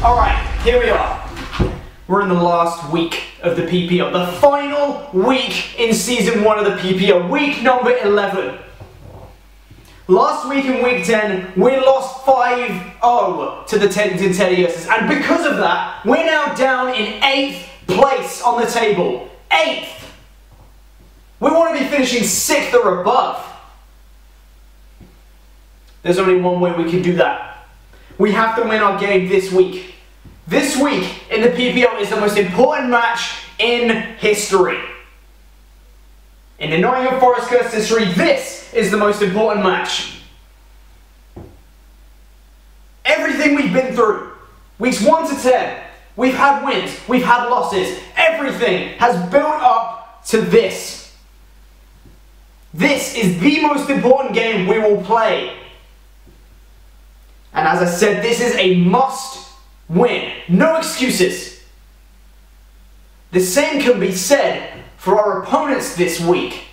Alright, here we are. We're in the last week of the PPL. The final week in Season 1 of the PPL. Week number 11. Last week in Week 10, we lost 5-0 to the Teddington Teddiuses. And because of that, we're now down in 8th place on the table. 8th! We want to be finishing 6th or above. There's only one way we can do that. We have to win our game this week. This week in the PPL is the most important match in history. In the Nottingham Forest Curse history, this is the most important match. Everything we've been through, weeks 1 to 10, we've had wins, we've had losses, everything has built up to this. This is the most important game we will play. And as I said, this is a must win. No excuses. The same can be said for our opponents this week.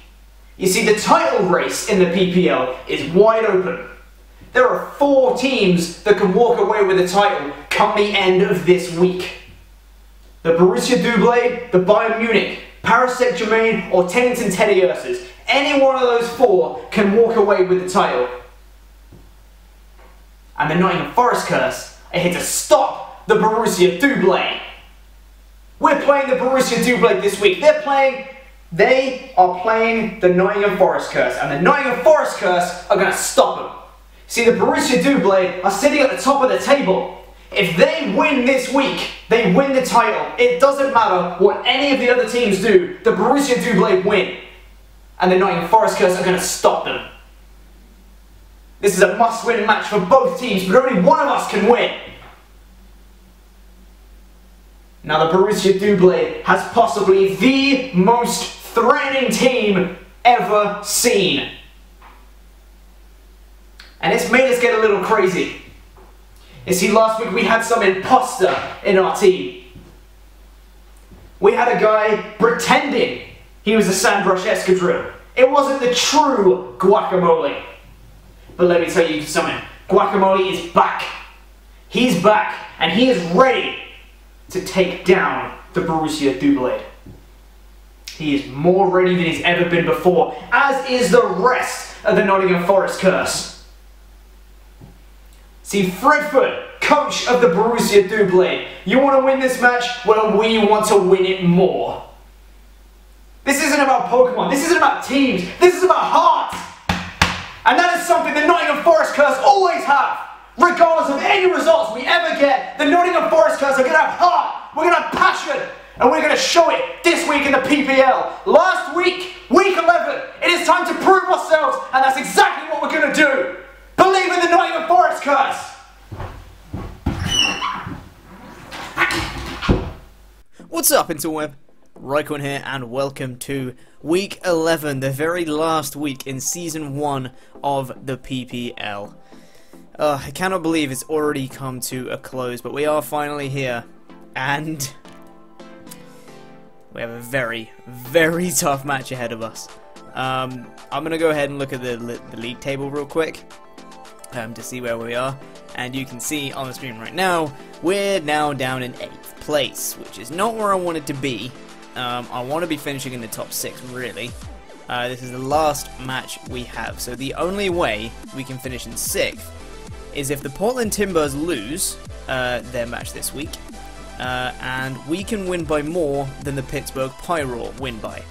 You see, the title race in the PPL is wide open. There are 4 teams that can walk away with the title come the end of this week. The Borussia Doublade, the Bayern Munich, Paris Saint-Germain or Teddington Teddiuses. Any one of those 4 can walk away with the title. And the Nottingham Forest Curse are here to stop the Borussia Doublade. We're playing the Borussia Doublade this week. They are playing the Nottingham Forest Curse, and the Nottingham Forest Curse are going to stop them. See, the Borussia Doublade are sitting at the top of the table. If they win this week, they win the title. It doesn't matter what any of the other teams do, the Borussia Doublade win. And the Nottingham Forest Curse are going to stop them. This is a must-win match for both teams, but only one of us can win. Now the Borussia Doublade has possibly the most threatening team ever seen. And it's made us get a little crazy. You see, last week we had some imposter in our team. We had a guy pretending he was a Sandrush Escadrille. It wasn't the true Guacamole. But let me tell you something, Guacamole is back. He's back, and he is ready to take down the Borussia Doublade. He is more ready than he's ever been before, as is the rest of the Nottingham Forest Curse. See, FredFord, coach of the Borussia Doublade, you want to win this match? Well, we want to win it more. This isn't about Pokemon, this isn't about teams, this is about hearts. And that is something the Nottingham Forest Curse always have. Regardless of any results we ever get, the Nottingham Forest Curse are going to have heart, we're going to have passion, and we're going to show it this week in the PPL. Last week, week 11, it is time to prove ourselves, and that's exactly what we're going to do. Believe in the Nottingham Forest Curse. What's up, Interweb? Rycon here, and welcome to Week 11, the very last week in Season 1 of the PPL. I cannot believe it's already come to a close, but we are finally here, and we have a very, very tough match ahead of us. I'm going to go ahead and look at the league table real quick to see where we are, and you can see on the screen right now, we're now down in 8th place, which is not where I wanted to be. I want to be finishing in the top 6, really. This is the last match we have, so the only way we can finish in 6th is if the Portland Timbers lose their match this week, and we can win by more than the Pittsburgh Pyro win by.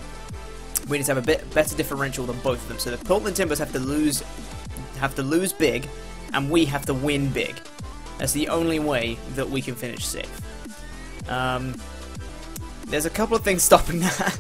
We need to have a bit better differential than both of them, so the Portland Timbers have to lose big, and we have to win big. That's the only way that we can finish 6th. There's a couple of things stopping that.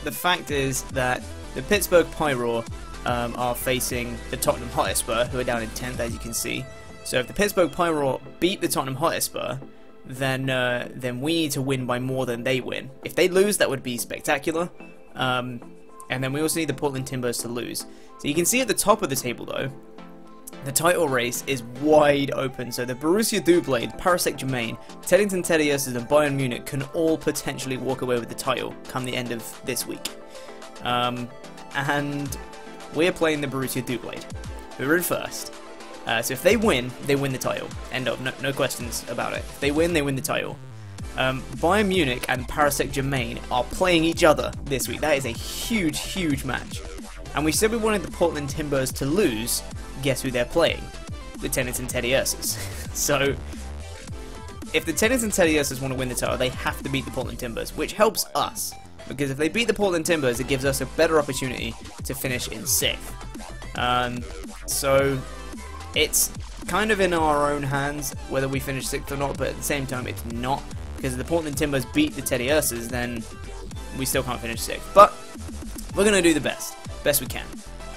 The fact is that the Pittsburgh Pyro are facing the Tottenham Hotspur, who are down in 10th, as you can see. So if the Pittsburgh Pyro beat the Tottenham Hotspur, then we need to win by more than they win. If they lose, that would be spectacular. And then we also need the Portland Timbers to lose. So you can see at the top of the table, though, the title race is wide open, so the Borussia Doublade, Paris Saint-Germain, Teddington Teddiuses and Bayern Munich can all potentially walk away with the title come the end of this week. And we're playing the Borussia Doublade, who are in first. So if they win the title. End of. No questions about it. If they win the title. Bayern Munich and Paris Saint-Germain are playing each other this week. That is a huge, huge match. And we said we wanted the Portland Timbers to lose. Guess who they're playing? The Tenants and Teddy Ursas. So, if the Tenants and Teddy Ursas want to win the title, they have to beat the Portland Timbers, which helps us. Because if they beat the Portland Timbers, it gives us a better opportunity to finish in 6th. So, it's kind of in our own hands whether we finish 6th or not, but at the same time, it's not. Because if the Portland Timbers beat the Teddy Ursas, then we still can't finish 6th. But we're going to do the best we can.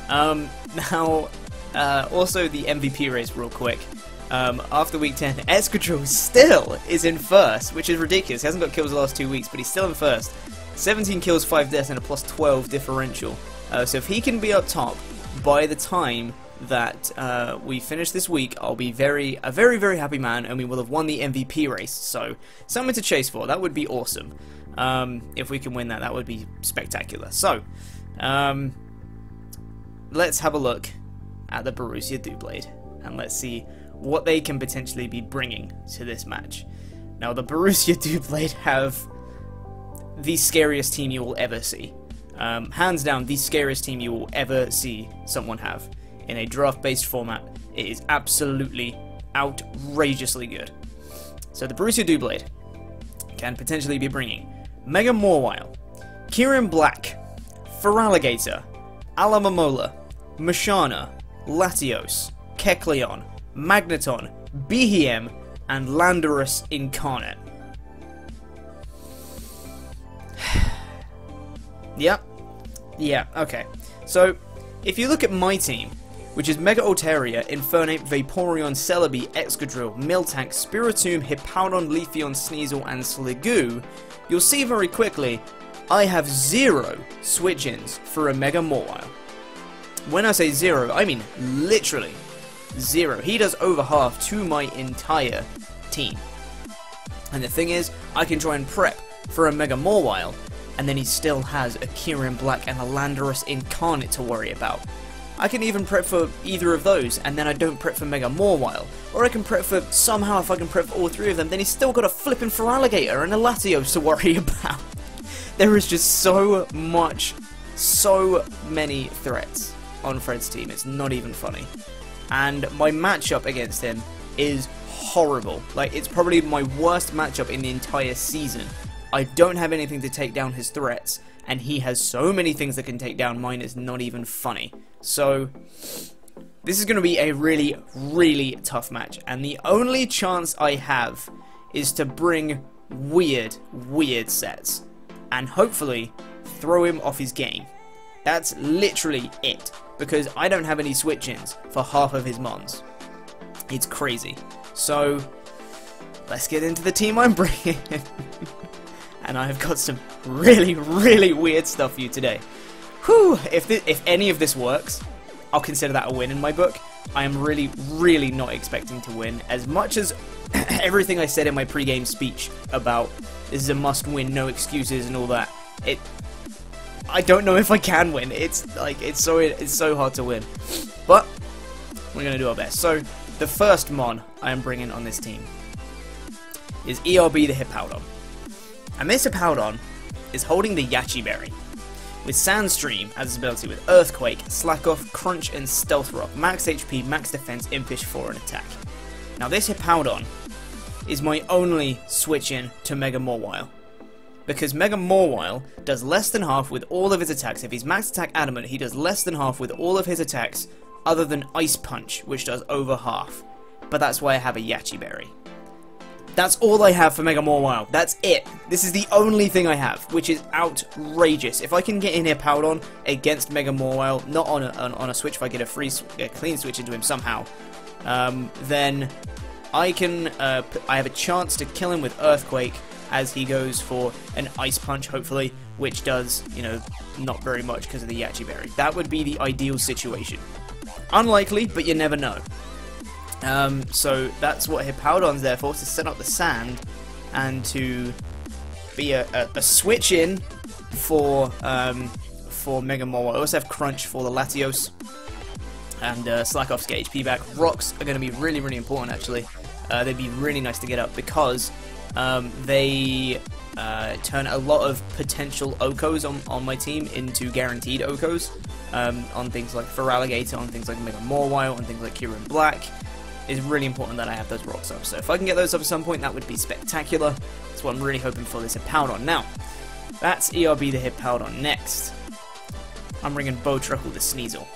Now, also the MVP race real quick. After week 10, xKito still is in first, which is ridiculous. He hasn't got kills the last 2 weeks, but he's still in first. 17 kills, 5 deaths, and a plus 12 differential. So if he can be up top by the time that we finish this week, I'll be a very, very happy man, and we will have won the MVP race. So something to chase for. That would be awesome. If we can win that, that would be spectacular. So let's have a look at the Borussia Doublade, and let's see what they can potentially be bringing to this match. Now, the Borussia Doublade have the scariest team you will ever see. Hands down, the scariest team you will ever see someone have. In a draft-based format, it is absolutely outrageously good. So the Borussia Doublade can potentially be bringing Mega Morwile, Kieran Black, Feraligatr, Alamamola, Mashana, Latios, Kecleon, Magneton, Behem, and Landorus Incarnate. Yeah, okay. So, if you look at my team, which is Mega Altaria, Infernape, Vaporeon, Celebi, Excadrill, Miltank, Spiritomb, Hippowdon, Leafeon, Sneasel, and Sliggoo, you'll see very quickly I have 0 switch-ins for a Mega Morwile. When I say 0, I mean literally 0. He does over half to my entire team. And the thing is, I can try and prep for a Mega Morwile, and then he still has a Kieran Black and a Landorus Incarnate to worry about. I can even prep for either of those, and then I don't prep for Mega Morwile. Or I can prep for, somehow if I can prep for all 3 of them, then he's still got a flippin' Feraligatr and a Latios to worry about. There is just so many threats on Fred's team, it's not even funny. And my matchup against him is horrible. Like, it's probably my worst matchup in the entire season. I don't have anything to take down his threats, and he has so many things that can take down mine, it's not even funny. So, this is going to be a really, really tough match, and the only chance I have is to bring weird sets, and hopefully throw him off his game. That's literally it, because I don't have any switch-ins for half of his mons. It's crazy. So, let's get into the team I'm bringing. And I have got some really, really weird stuff for you today. Whew, if any of this works, I'll consider that a win in my book. I am really, really not expecting to win. As much as everything I said in my pre-game speech about this is a must-win, no excuses and all that, I don't know if I can win. It's so hard to win. But we're going to do our best. So, the first mon I am bringing on this team is ERB the Hippowdon. And this Hippowdon is holding the Yachi Berry, with Sandstream as its ability with Earthquake, Slack Off, Crunch, and Stealth Rock, max HP, max defense, Impish 4, and attack. Now this Hippowdon is my only switch-in to Mega Morwile, because Mega Morwile does less than half with all of his attacks. If he's max attack Adamant, he does less than half with all of his attacks, other than Ice Punch, which does over half. But that's why I have a Yachi Berry. That's all I have for Mega Morwile. That's it. This is the only thing I have, which is outrageous. If I can get in Hippowdon against Mega Morwile, not on a switch, if I get a clean switch into him somehow, then I can. I have a chance to kill him with Earthquake as he goes for an Ice Punch, hopefully, which does, you know, not very much because of the Yachi Berry. That would be the ideal situation. Unlikely, but you never know. So that's what Hippowdon's there for, to set up the sand and to be a switch in for Mega Morwile. I also have Crunch for the Latios. and slack off's get HP back. Rocks are going to be really, really important, actually. They'd be really nice to get up because they turn a lot of potential OCOs on my team into guaranteed OCOs on things like Feraligatr, on things like Mega Mawile, on things like Kieran Black. It's really important that I have those rocks up. So if I can get those up at some point, that would be spectacular. That's what I'm really hoping for this Hippowdon. Now, that's ERB the Hippowdon. Next, I'm bringing Bowtruckle the Sneasel.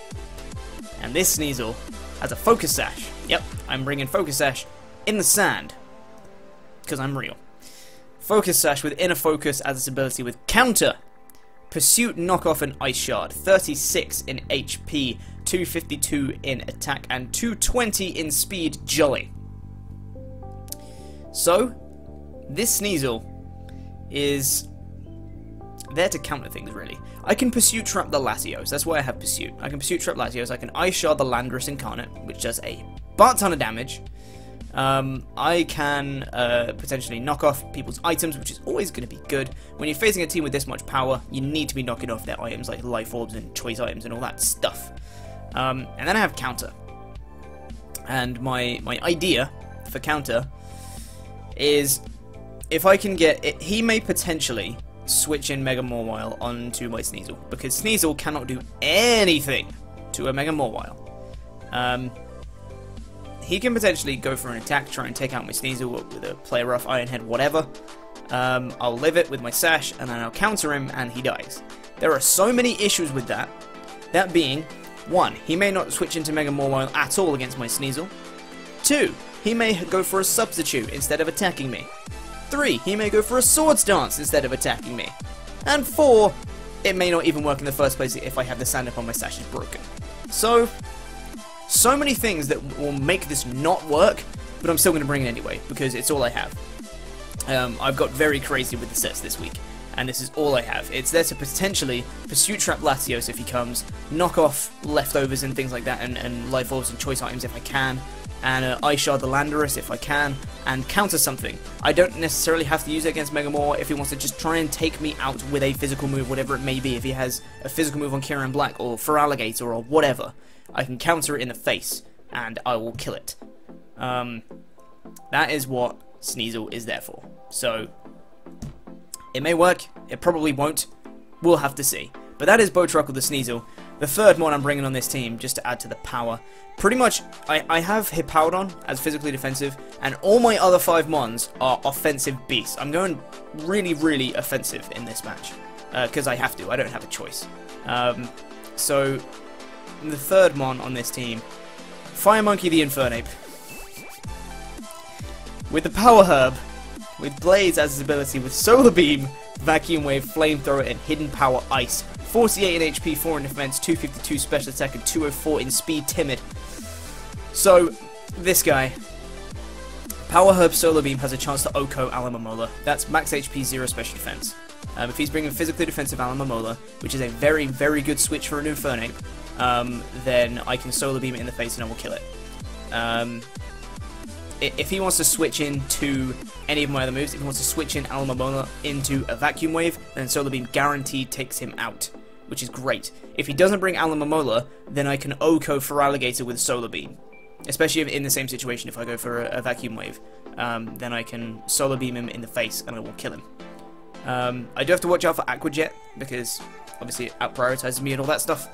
And this Sneasel has a Focus Sash. Yep, I'm bringing Focus Sash in the sand. Because I'm real. Focus Sash with Inner Focus as its ability with Counter. Pursuit, Knockoff, and Ice Shard. 36 in HP, 252 in attack, and 220 in speed. Jolly. So, this Sneasel is there to counter things, really. I can Pursuit Trap the Latios. That's why I have Pursuit. I can Pursuit Trap Latios. I can Ice Shard the Landorus Incarnate, which does a butt ton of damage. I can potentially knock off people's items, which is always going to be good. When you're facing a team with this much power, you need to be knocking off their items like life orbs and choice items and all that stuff. And then I have Counter. And my idea for Counter is if I can get it, he may potentially switch in Mega Mawile onto my Sneasel, because Sneasel cannot do anything to a Mega Mawile. He can potentially go for an attack, try and take out my Sneasel with a Play Rough, Iron Head, whatever. I'll live it with my Sash, and then I'll counter him, and he dies. There are so many issues with that. That being, 1, he may not switch into Mega Mawile at all against my Sneasel. 2, he may go for a substitute instead of attacking me. 3, he may go for a Swords Dance instead of attacking me. And 4, it may not even work in the first place if I have the sand up on my Sash is broken. So many things that will make this not work, but I'm still going to bring it anyway, because it's all I have. I've got very crazy with the sets this week, and this is all I have. It's there to potentially Pursuit Trap Latios if he comes, knock off leftovers and things like that, and life orbs and choice items if I can, and Ice Shard the Landorus if I can, and counter something. I don't necessarily have to use it against Mega Mawile if he wants to just try and take me out with a physical move, whatever it may be. If he has a physical move on Kieran Black or Feraligatr or whatever, I can counter it in the face, and I will kill it. That is what Sneasel is there for. So, it may work, it probably won't. We'll have to see. But that is Bowtruckle the Sneasel. The third mod I'm bringing on this team, just to add to the power. Pretty much, I have Hippowdon as physically defensive, and all my other 5 mons are offensive beasts. I'm going really, really offensive in this match. Because I have to, I don't have a choice. So, the third mon on this team, Fire Monkey the Infernape. With the Power Herb, with Blades as his ability, with Solar Beam, Vacuum Wave, Flamethrower, and Hidden Power Ice. 48 in HP, 4 in defense, 252 special attack, and 204 in speed, timid. So, this guy, Power Herb Solar Beam has a chance to OHKO Alamamola. That's max HP, 0 special defense. If he's bringing physically defensive Alamamola, which is a very, very good switch for an Infernape, then I can Solar Beam it in the face and I will kill it. If he wants to switch into any of my other moves, if he wants to switch in Alamamola into a Vacuum Wave, then Solar Beam guaranteed takes him out, which is great. If he doesn't bring Alamamola, then I can OHKO Feraligatr with Solar Beam. Especially if in the same situation, if I go for a Vacuum Wave, then I can Solar Beam him in the face and I will kill him. I do have to watch out for Aqua Jet, because obviously it out-prioritizes me and all that stuff.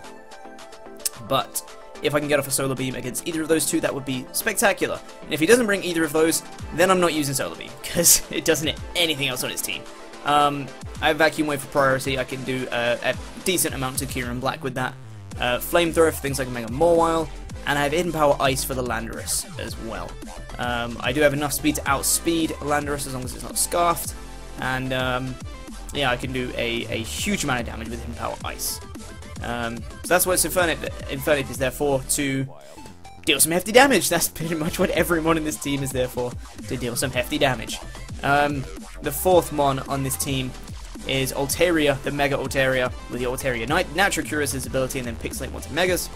But if I can get off a Solar Beam against either of those two, that would be spectacular. And if he doesn't bring either of those, then I'm not using Solar Beam, because it doesn't hit anything else on his team. I have Vacuum Wave for priority. I can do a decent amount to Kieran Black with that. Flamethrower for things like Mega Mawile, and I have Hidden Power Ice for the Landorus as well. I do have enough speed to outspeed Landorus as long as it's not scarfed. And yeah, I can do a huge amount of damage with Hidden Power Ice. So that's what Infernape is there for, to deal some hefty damage. That's pretty much what every mon in this team is there for, to deal some hefty damage. The fourth mon on this team is Altaria, the Mega Altaria, with the Altaria Natural Curious ability, and then Pixelate onto Megas,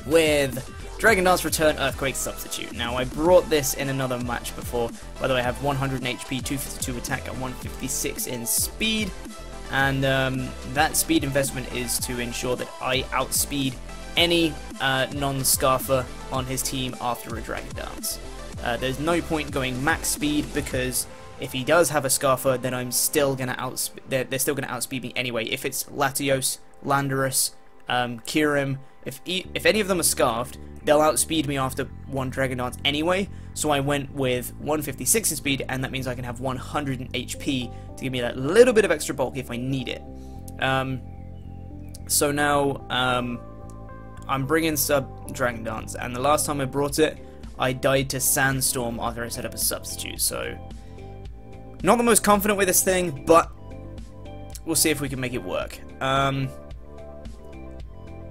with Dragon Dance Return Earthquake Substitute. Now, I brought this in another match before. By the way, I have 100 in HP, 252 attack, and 156 in speed. And that speed investment is to ensure that I outspeed any non-Scarfer on his team after a Dragon Dance. There's no point going max speed, because if he does have a Scarfer, then I'm still gonna they're still gonna outspeed me anyway. If it's Latios, Landorus, Kirim, if any of them are Scarfed, they'll outspeed me after one Dragon Dance anyway. So I went with 156 in speed, and that means I can have 100 in HP to give me that little bit of extra bulk if I need it. So now I'm bringing sub Dragon Dance, and the last time I brought it, I died to Sandstorm after I set up a substitute. So not the most confident with this thing, but we'll see if we can make it work.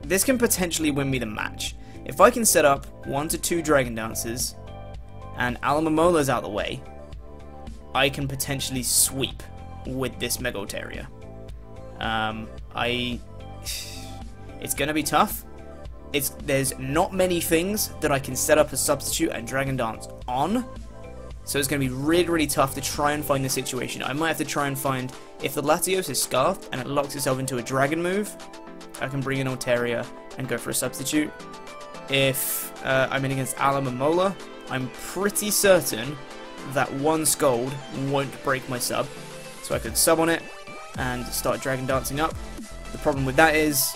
This can potentially win me the match. If I can set up 1 to 2 Dragon Dances and Alamamola's out of the way, I can potentially sweep with this Mega Altaria. It's gonna be tough. There's not many things that I can set up a substitute and Dragon Dance on, so it's gonna be really, really tough to try and find the situation. I might have to try and find, if the Latios is Scarfed and it locks itself into a Dragon move, I can bring in Altaria and go for a substitute. If I'm in against Alamamola, I'm pretty certain that one Scold won't break my sub, so I could sub on it and start Dragon Dancing up. The problem with that is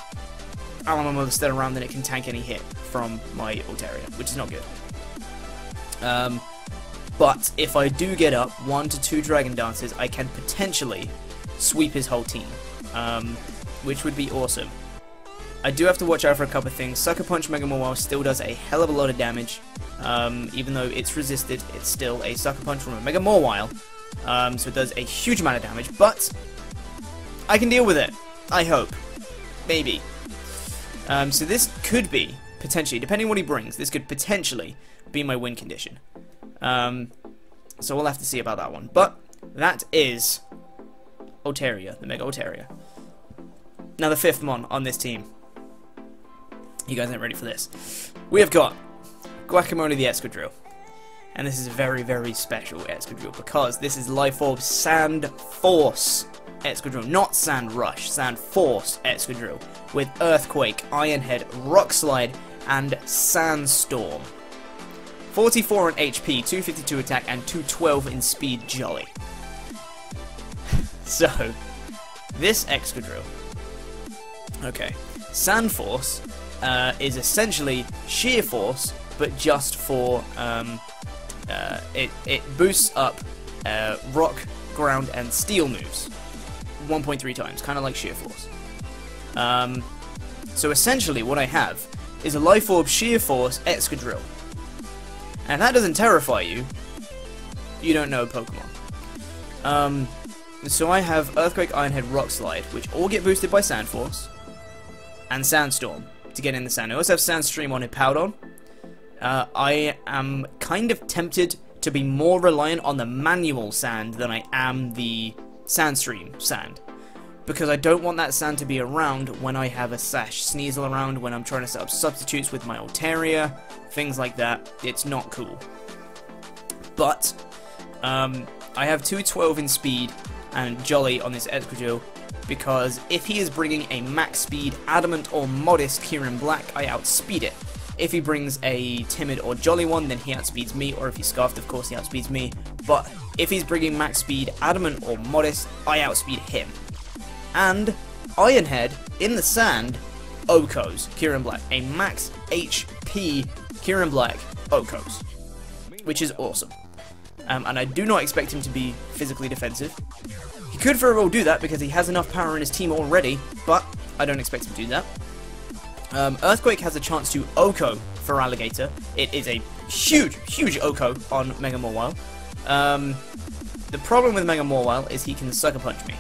Alamamola's still around, then it can tank any hit from my Altaria, which is not good. But if I do get up 1 to 2 Dragon Dances, I can potentially sweep his whole team, which would be awesome. I do have to watch out for a couple of things. Sucker Punch Mega Mawile still does a hell of a lot of damage. Even though it's resisted, it's still a Sucker Punch from a Mega Mawile. So it does a huge amount of damage, but I can deal with it. I hope. Maybe. So this could be, potentially, depending on what he brings, this could potentially be my win condition. So we'll have to see about that one. But that is Altaria, the Mega Altaria. Now the 5th mon on this team. You guys aren't ready for this. We have got Guacamole the Excadrill. And this is a very, very special Excadrill, because this is Life Orb Sand Force Excadrill, not Sand Rush, Sand Force Excadrill, with Earthquake, Iron Head, Rock Slide, and Sandstorm. 44 in HP, 252 attack, and 212 in speed jolly. So, this Excadrill. Okay, Sand Force is essentially Sheer Force, but just for it boosts up Rock, Ground, and Steel moves 1.3 times, kind of like Sheer Force. So essentially, what I have is a Life Orb Sheer Force Excadrill, and if that doesn't terrify you, you don't know Pokemon. So I have Earthquake, Iron Head, Rock Slide, which all get boosted by Sand Force, and Sandstorm to get in the sand. I also have Sandstream on Hippowdon. I am kind of tempted to be more reliant on the manual sand than I am the Sandstream sand, because I don't want that sand to be around when I have a Sash Sneasel around, when I'm trying to set up substitutes with my Altaria, things like that. It's not cool. But I have 212 in speed and Jolly on this Excadrill, because if he is bringing a max speed Adamant or Modest Kieran Black, I outspeed it. If he brings a Timid or Jolly one, then he outspeeds me, or if he's Scarfed, of course he outspeeds me. But if he's bringing max speed Adamant or Modest, I outspeed him. And Iron Head in the sand Okos Kieran Black, a max HP Kieran Black Okos, which is awesome. And I do not expect him to be physically defensive. He could very well do that because he has enough power in his team already, but I don't expect him to do that. Earthquake has a chance to Oko for Alligator. It is a huge, huge Oko on Mega Mawile. The problem with Mega Mawile is he can Sucker Punch me.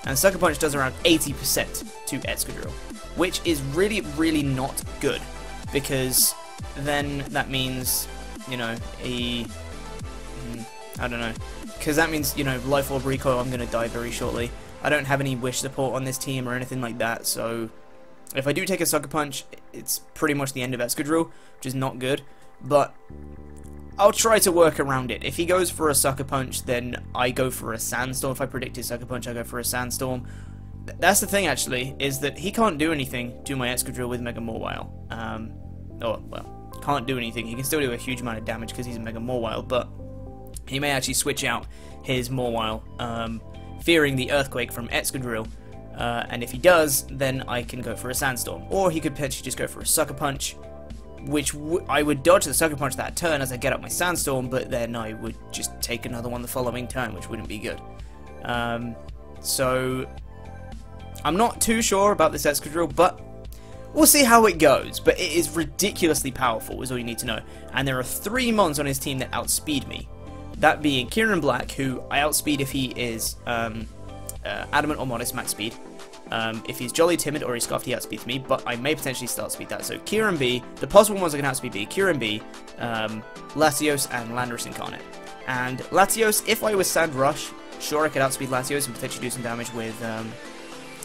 And Sucker Punch does around 80% to Excadrill, which is really, really not good, because then that means, you know, I don't know, because that means, you know, Life Orb Recoil, I'm going to die very shortly. I don't have any Wish support on this team or anything like that, so if I do take a Sucker Punch, it's pretty much the end of Excadrill, which is not good, but I'll try to work around it. If he goes for a Sucker Punch, then I go for a Sandstorm. If I predict his Sucker Punch, I go for a Sandstorm. that's the thing, actually, is that he can't do anything to my xKito with Mega Mawile. Well, can't do anything. He can still do a huge amount of damage because he's a Mega Mawile, but he may actually switch out his Mawile, fearing the Earthquake from xKito, and if he does, then I can go for a Sandstorm. Or he could potentially just go for a Sucker Punch, which I would dodge the Sucker Punch that turn as I get up my Sandstorm, but then I would just take another one the following turn, which wouldn't be good. So I'm not too sure about this xKito, but we'll see how it goes. But it is ridiculously powerful, is all you need to know. And there are 3 mons on his team that outspeed me. That being Kieran Black, who I outspeed if he is Adamant or Modest max speed. If he's Jolly, Timid, or he's Scuffed, he outspeeds me, but I may potentially still outspeed that. So Kieran B, the possible ones I can outspeed be Kieran B, Latios, and Landorus Incarnate. And Latios, if I was Sand Rush, sure I could outspeed Latios and potentially do some damage with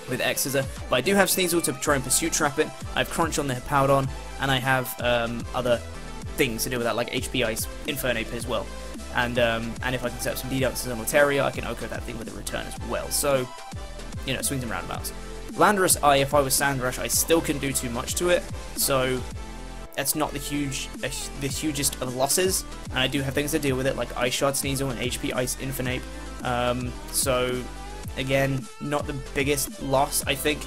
Xer, but I do have Sneasel to try and Pursuit Trap it. I have Crunch on the Hippowdon, and I have other things to do with that, like HP Ice, Infernape as well. And if I can set up some deducts on Altaria, I can Oko that thing with a return as well. So, you know, swings and roundabouts. Landorus I, if I was Sand Rush, I still couldn't do too much to it, so that's not the hugest of losses. And I do have things to deal with it, like Ice Shard, Sneasel, and HP Ice Infernape. So, again, not the biggest loss, I think,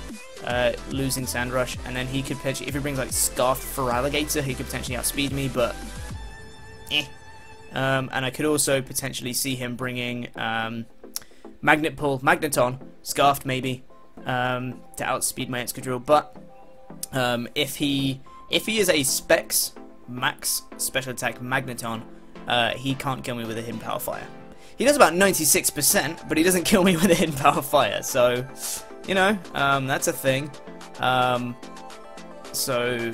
losing Sand Rush. And then he could potentially, if he brings like Scarfed for Alligator, he could potentially outspeed me, but eh. And I could also potentially see him bringing Magnet Pull, Magneton, Scarfed maybe, to outspeed my xKito. But if he is a Specs Max Special Attack Magneton, he can't kill me with a Hidden Power Fire. He does about 96%, but he doesn't kill me with a Hidden Power Fire. So, you know, that's a thing. So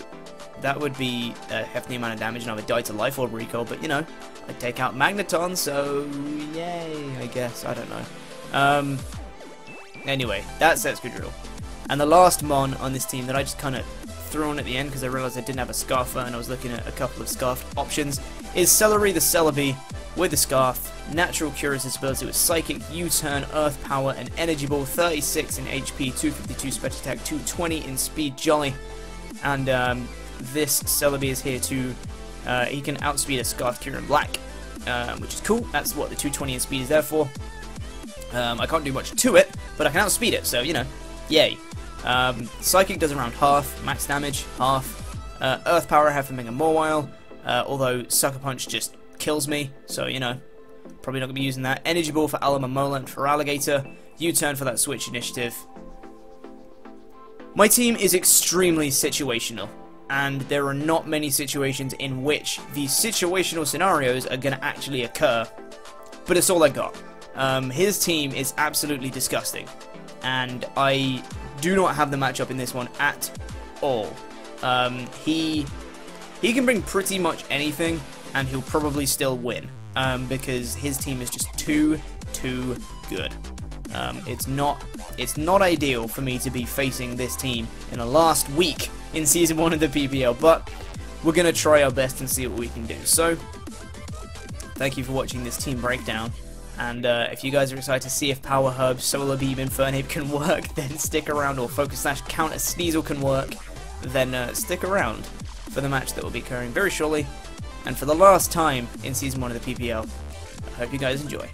that would be a hefty amount of damage, and I would die to Life Orb Recall. But you know, I'd take out Magneton, so yay, I guess. I don't know. Anyway, that's xKito. And the last mon on this team that I just kind of threw on at the end because I realised I didn't have a Scarfer and I was looking at a couple of Scarf options is Celery the Celebi with the Scarf, Natural Curative ability with Psychic, U-Turn, Earth Power, and Energy Ball, 36 in HP, 252 Special Attack, 220 in Speed, Jolly. And this Celebi is here to, he can outspeed a Scarf Kieran Black, which is cool. That's what the 220 in Speed is there for. I can't do much to it, but I can outspeed it, so, you know, yay. Psychic does around half, max damage, half. Earth Power I have for Mega Mawile, although Sucker Punch just kills me, so, you know, probably not going to be using that. Energy Ball for Alamamola and for Alligator. U-Turn for that Switch Initiative. My team is extremely situational, and there are not many situations in which these situational scenarios are going to actually occur, but it's all I got. His team is absolutely disgusting, and I do not have the matchup in this one at all. He can bring pretty much anything, and he'll probably still win, because his team is just too good. It's not ideal for me to be facing this team in the last week in Season 1 of the PPL, but we're going to try our best and see what we can do. So, thank you for watching this team breakdown. And if you guys are excited to see if Power Herb, Solar Beam, Infernape can work, then stick around, or Focus Slash Counter Sneasel can work, then stick around for the match that will be occurring very shortly, and for the last time in Season 1 of the PPL. I hope you guys enjoy.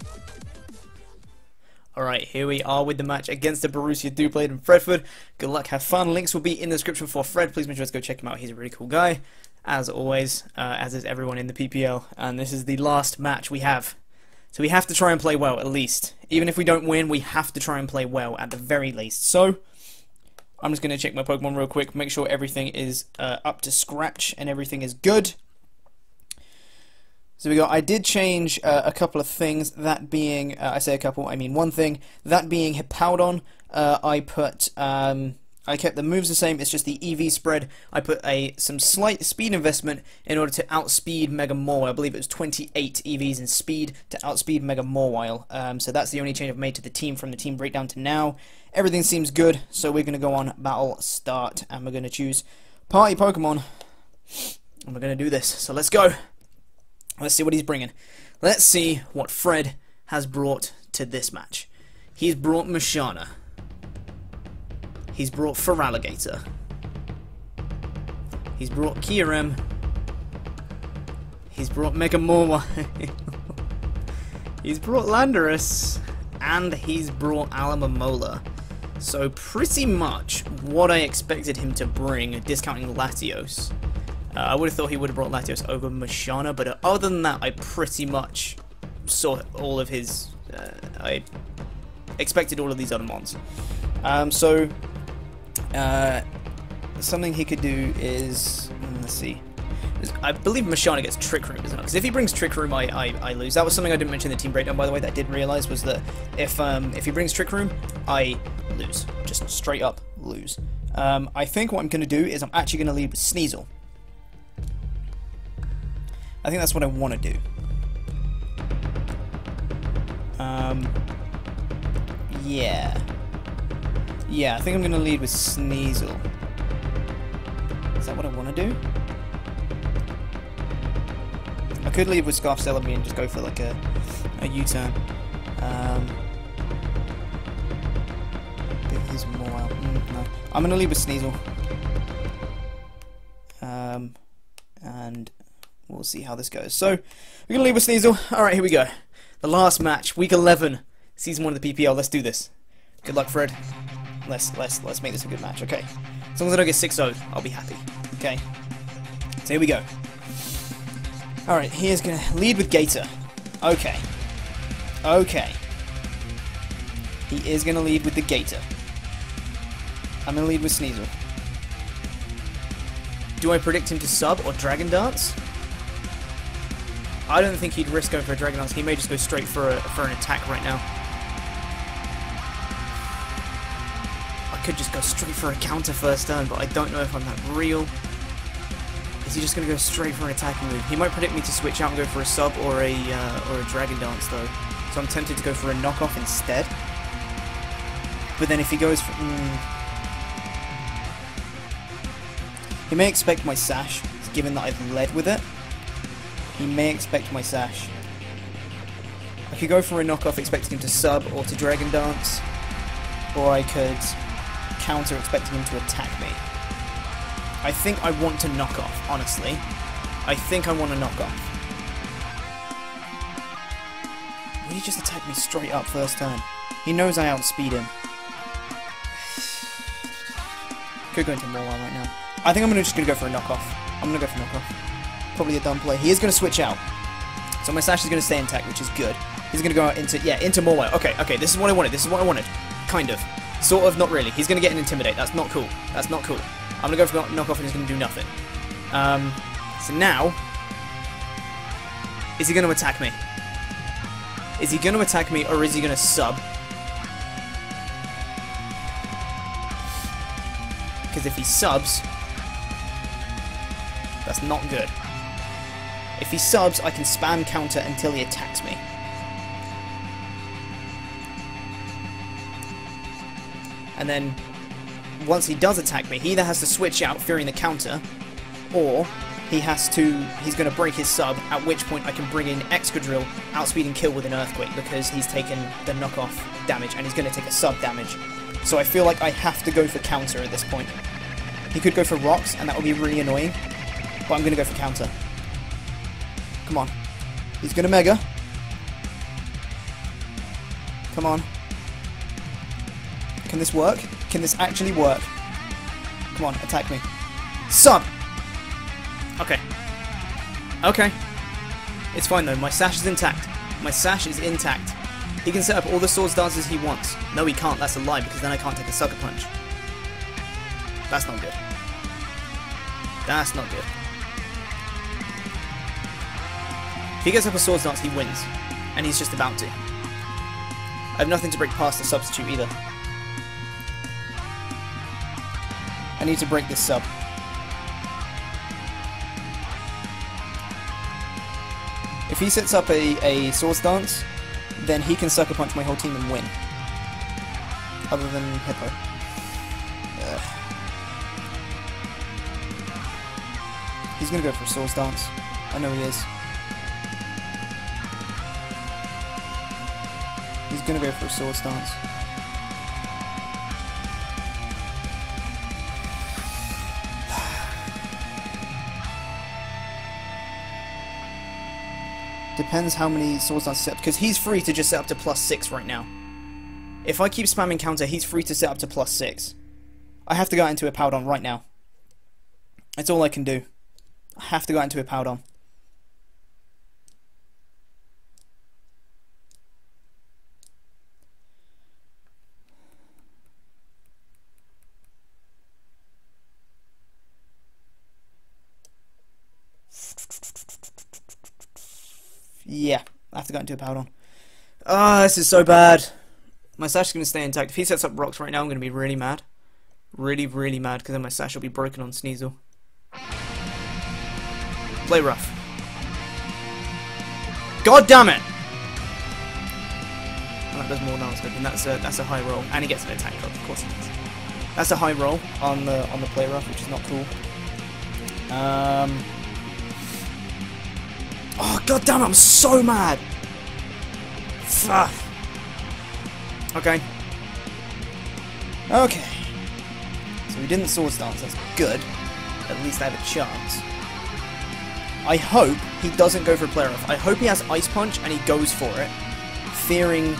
Alright, here we are with the match against the Borussia Doublade and FredFord. Good luck, have fun. Links will be in the description for Fred. Please make sure to go check him out. He's a really cool guy, as always, as is everyone in the PPL. And this is the last match we have. So we have to try and play well, at least. Even if we don't win, we have to try and play well, at the very least. So, I'm just going to check my Pokemon real quick, make sure everything is up to scratch and everything is good. So I did change a couple of things, that being, I say a couple, I mean one thing, that being Hippowdon. I kept the moves the same, it's just the EV spread. I put some slight speed investment in order to outspeed Mega Mawile. I believe it was 28 EVs in speed to outspeed Mega Mawile. So that's the only change I've made to the team from the team breakdown to now. Everything seems good, so we're going to go on Battle Start, and we're going to choose Party Pokemon, and we're going to do this. So let's go. Let's see what he's bringing. Let's see what Fred has brought to this match. He's brought Mashana. He's brought Feraligatr. He's brought Kyurem. He's brought Megamorwa. He's brought Landorus. And he's brought Alamamola. So pretty much what I expected him to bring, discounting Latios. I would have thought he would have brought Latios over Mashana, but other than that, I pretty much saw all of his... I expected all of these other mons. Something he could do is... let's see. I believe Mashana gets Trick Room, isn't it? Because if he brings Trick Room, I lose. That was something I didn't mention in the team breakdown, by the way, that I did realise, was that if he brings Trick Room, I lose. Just straight up lose. I think what I'm going to do is I'm actually going to lead with Sneasel. I think that's what I want to do. Yeah. Yeah, I think I'm going to lead with Sneasel. Is that what I want to do? I could lead with Scarf Celebi and just go for like a U-turn. There's more out. No. I'm going to lead with Sneasel. And we'll see how this goes. So, we're going to lead with Sneasel. Alright, here we go. The last match, week 11, season 1 of the PPL. Let's do this. Good luck, Fred. Let's make this a good match. Okay. As long as I don't get 6-0'd, I'll be happy. Okay. So here we go. Alright, he is going to lead with Gator. Okay. Okay. He is going to lead with the Gator. I'm going to lead with Sneasel. Do I predict him to sub or Dragon Dance? I don't think he'd risk going for a Dragon Dance. He may just go straight for an attack right now. I could just go straight for a counter first turn, but I don't know if I'm that real. Is he just going to go straight for an attacking move? He might predict me to switch out and go for a sub or a Dragon Dance though. So I'm tempted to go for a knockoff instead. But then if he goes for... He may expect my Sash, given that I've led with it. He may expect my Sash. I could go for a knockoff expecting him to sub or to Dragon Dance. Or I could counter expecting him to attack me. I think I want to knock off, honestly. I think I want to knock off. Will he just attack me straight up first turn? He knows I outspeed him. Could go into Morwell right now. I think I'm just going to go for a knockoff. I'm going to go for knockoff. Probably a dumb play. He is going to switch out. So my Sash is going to stay intact, which is good. He's going to go out into, into Morwell. Okay, okay, this is what I wanted. This is what I wanted. Kind of. Sort of, not really. He's going to get an Intimidate. That's not cool. That's not cool. I'm going to go for knockoff and he's going to do nothing. So now... Is he going to attack me? Is he going to attack me or is he going to sub? Because if he subs... That's not good. If he subs, I can spam counter until he attacks me. And then, once he does attack me, he either has to switch out, fearing the counter, or he's going to break his sub, at which point I can bring in Excadrill, outspeed and kill with an Earthquake, because he's taken the knockoff damage, and he's going to take a sub damage. So I feel like I have to go for counter at this point. He could go for rocks, and that would be really annoying, but I'm going to go for counter. Come on. He's going to Mega. Come on. Can this work? Can this actually work? Come on, attack me. Sub! Okay. Okay. It's fine though, my Sash is intact. My Sash is intact. He can set up all the Swords Dances he wants. No, he can't, that's a lie, because then I can't take a Sucker Punch. That's not good. That's not good. If he gets up a Swords Dance, he wins. And he's just about to. I have nothing to break past the substitute either. I need to break this sub. If he sets up a Swords Dance, then he can Sucker Punch my whole team and win. Other than Hippo. He's gonna go for a Swords Dance. I know he is. He's gonna go for a Swords Dance. Depends how many swords dances set up, because he's free to just set up to +6 right now. If I keep spamming counter, he's free to set up to +6. I have to go out into a Powdon right now. That's all I can do. I have to go out into a Powdon. Yeah, I have to go into a Powdon. Ah, this is so bad. My sash is going to stay intact. If he sets up rocks right now, I'm going to be really mad. Really, really mad, because then my sash will be broken on Sneasel. Play rough. God damn it! Oh, that does more than I was hoping. That's a high roll, and he gets an attack drop. Of course he does. That's a high roll on the play rough, which is not cool. Oh god damn it! I'm so mad. Fuck. Okay. Okay. So we didn't sword stance. That's good. At least I have a chance. I hope he doesn't go for a play rough. I hope he has Ice Punch and he goes for it, fearing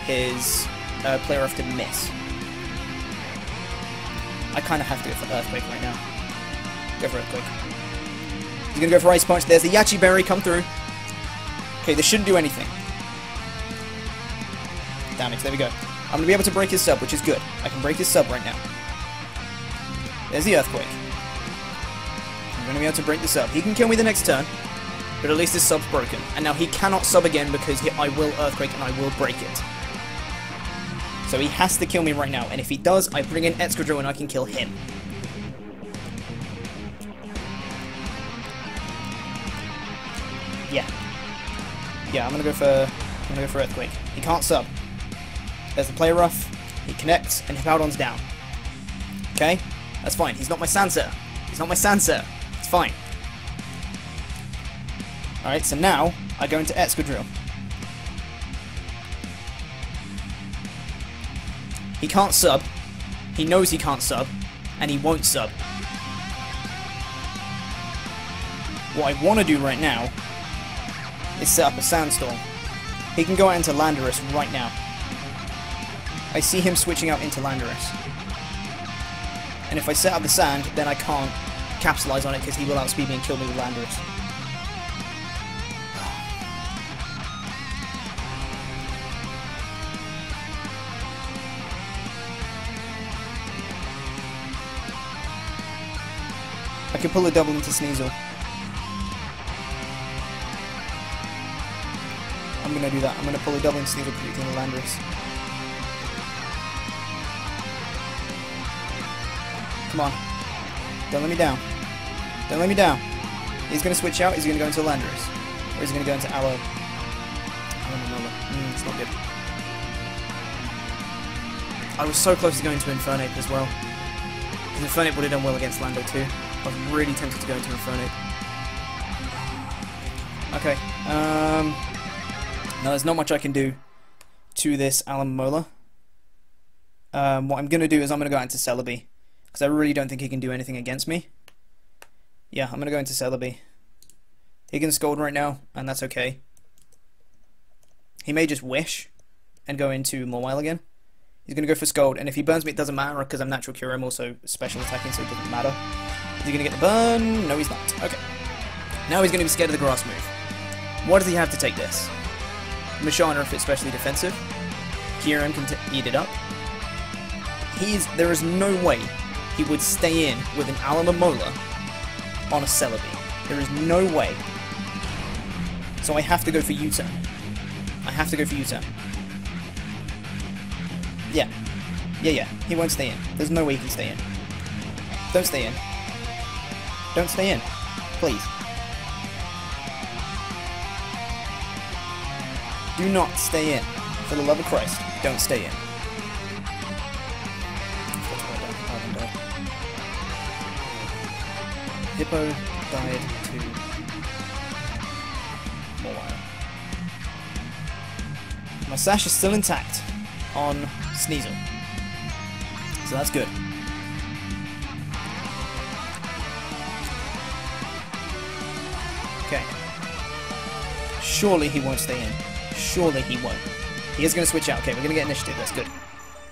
his play rough to miss. I kind of have to go for Earthquake right now. Go for Earthquake. He's gonna go for Ice Punch. There's the Yachi Berry come through. Okay, this shouldn't do anything. Damage. There we go. I'm gonna be able to break his sub, which is good. I can break his sub right now. There's the Earthquake. I'm going to be able to break this up. He can kill me the next turn, but at least his sub's broken. And now he cannot sub again because I will Earthquake and I will break it. So he has to kill me right now. And if he does, I bring in xKito and I can kill him. Yeah. Yeah, I'm going to go for Earthquake. He can't sub. There's the play rough. He connects and Hippowdon's down. Okay? That's fine. He's not my Sansa. He's not my Sansa. It's fine. Alright, so now I go into xKito. He can't sub. He knows he can't sub. And he won't sub. What I want to do right now is set up a Sandstorm. He can go out into Landorus right now. I see him switching out into Landorus. And if I set up the sand, then I can't capitalize on it because he will outspeed me and kill me with Landorus. I can pull a double into Sneasel. I'm going to do that. I'm going to pull a double into Sneasel predicting the Landorus. Come on. Don't let me down. Don't let me down. He's going to switch out. He's going to go into Landorus. Or he's going to go into Aloe. It's not good. I was so close to going to Infernape as well. Because Infernape would have done well against Lando too. I was really tempted to go into Infernape. Okay. No, there's not much I can do to this Alamola. What I'm going to do is I'm going to go out into Celebi. Because I really don't think he can do anything against me. Yeah, I'm going to go into Celebi. He can Scold right now, and that's okay. He may just Wish and go into Mawile again. He's going to go for Scold, and if he burns me, it doesn't matter, because I'm Natural Cure. I'm also special attacking, so it doesn't matter. Is he going to get the burn? No, he's not. Okay. Now he's going to be scared of the grass move. What does he have to take this? Mashana if it's specially defensive. Kieran can eat it up. There is no way he would stay in with an Alamola on a Celebi. There is no way. So I have to go for U-turn. I have to go for U-turn. Yeah. Yeah. He won't stay in. There's no way he can stay in. Don't stay in. Don't stay in. Please. Do not stay in. For the love of Christ, don't stay in. Hippo died to Mawile. My sash is still intact on Sneasel. So that's good. Okay. Surely he won't stay in. Surely he won't. He is going to switch out. Okay, we're going to get initiative. That's good.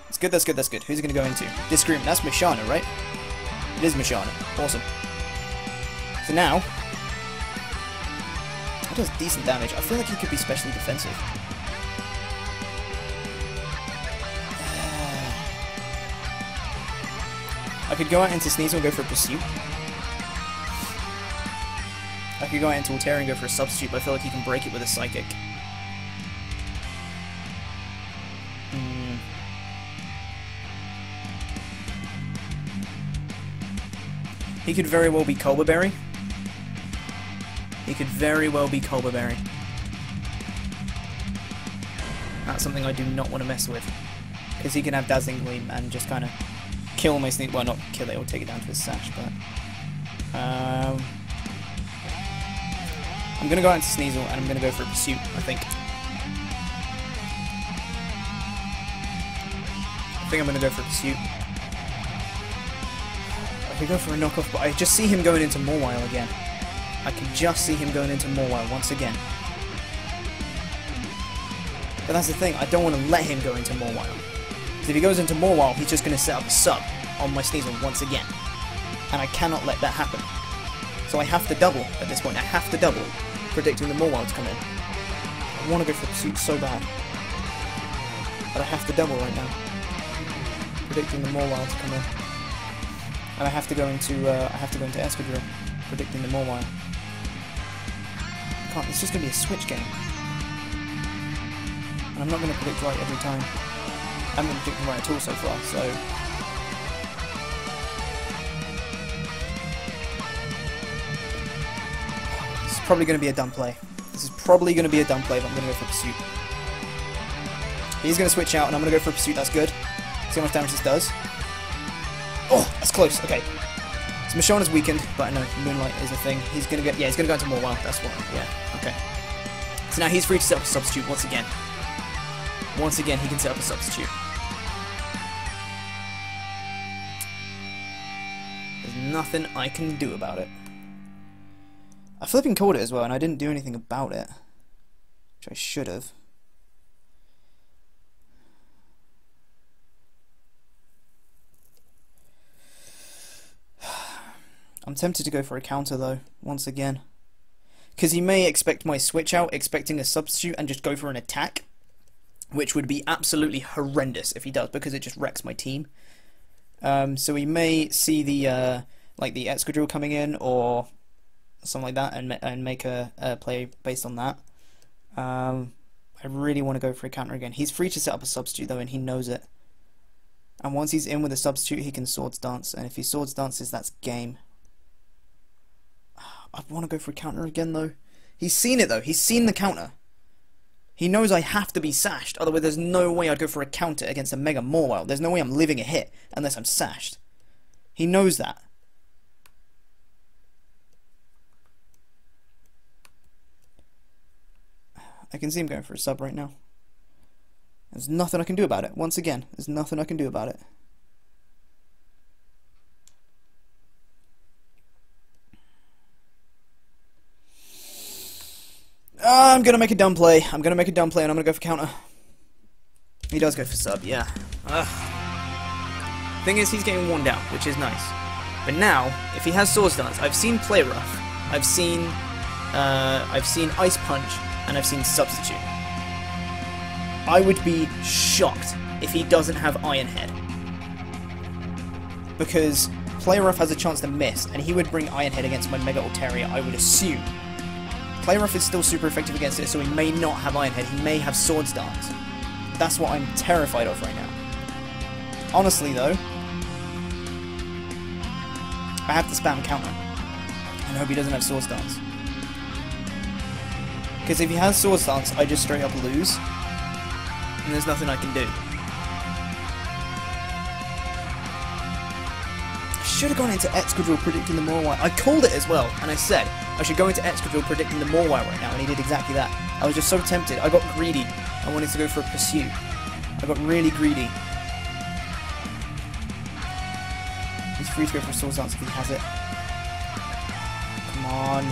That's good, that's good, that's good. Who's it going to go into? Disagreement. That's Mishana, right? It is Mishana. Awesome. So now... That does decent damage. I feel like he could be specially defensive. I could go out into Sneasel and go for a Pursuit. I could go out into Alter and go for a Substitute, but I feel like he can break it with a Psychic. He could very well be Culber Berry. He could very well be Culber Berry. That's something I do not want to mess with. Because he can have Dazzling Gleam and just kind of kill my Sneasel. Well, not kill it, or take it down to his Sash, but... I'm going to go out into Sneasel and I'm going to go for a Pursuit, I think. I think I'm going to go for a Pursuit. I could go for a knockoff, but I just see him going into Mawile again. I can just see him going into Mawile once again. But that's the thing, I don't want to let him go into Mawile. Because if he goes into Mawile, he's just going to set up a sub on my Sneasel once again. And I cannot let that happen. So I have to double at this point. I have to double, predicting the Mawile to come in. I want to go for Pursuit so bad. But I have to double right now. Predicting the Mawile to come in. And I have to go into Escadrille, predicting the Mawile. Can't, it's just going to be a switch game. And I'm not going to predict right every time. I haven't been predicting right at all so far, so... This is probably going to be a dumb play. This is probably going to be a dumb play, but I'm going to go for Pursuit. He's going to switch out, and I'm going to go for a Pursuit, that's good. See how much damage this does. Oh, that's close, okay. So Mishana's weakened, but I know Moonlight is a thing. He's going to get, yeah, he's going to go into Mawile, that's what, yeah, okay. So now he's free to set up a Substitute once again. Once again, he can set up a Substitute. There's nothing I can do about it. I flipping called it as well, and I didn't do anything about it. Which I should have. I'm tempted to go for a counter though, once again. Because he may expect my switch out, expecting a Substitute, and just go for an attack. Which would be absolutely horrendous if he does, because it just wrecks my team. So he may see the like the Escadrille coming in, or something like that, and make a play based on that. I really want to go for a counter again. He's free to set up a Substitute though, and he knows it. And once he's in with a Substitute, he can Swords Dance, and if he Swords Dances, that's game. I want to go for a counter again though. He's seen it though. He's seen the counter. He knows I have to be sashed. Otherwise, there's no way I'd go for a counter against a Mega Mawile. There's no way I'm living a hit unless I'm sashed. He knows that. I can see him going for a sub right now. There's nothing I can do about it. Once again, there's nothing I can do about it. I'm going to make a dumb play. I'm going to make a dumb play and I'm going to go for counter. He does go for sub, yeah. Thing is, he's getting worn down, which is nice. But now, if he has Swords Dance, I've seen Play Rough, I've seen Ice Punch, and I've seen Substitute. I would be shocked if he doesn't have Iron Head. Because Play Rough has a chance to miss, and he would bring Iron Head against my Mega Altaria, I would assume. Play Rough is still super effective against it, so he may not have Iron Head, he may have Swords Dance. That's what I'm terrified of right now. Honestly though, I have to spam counter, and hope he doesn't have Swords Dance. Because if he has Swords Dance, I just straight up lose, and there's nothing I can do. I should have gone into Excadrill predicting the Mawile. I called it as well, and I said I should go into Excadrill predicting the Mawile right now, and he did exactly that. I was just so tempted. I got greedy. I wanted to go for a Pursuit. I got really greedy. He's free to go for a Swords Dance if he has it. Come on.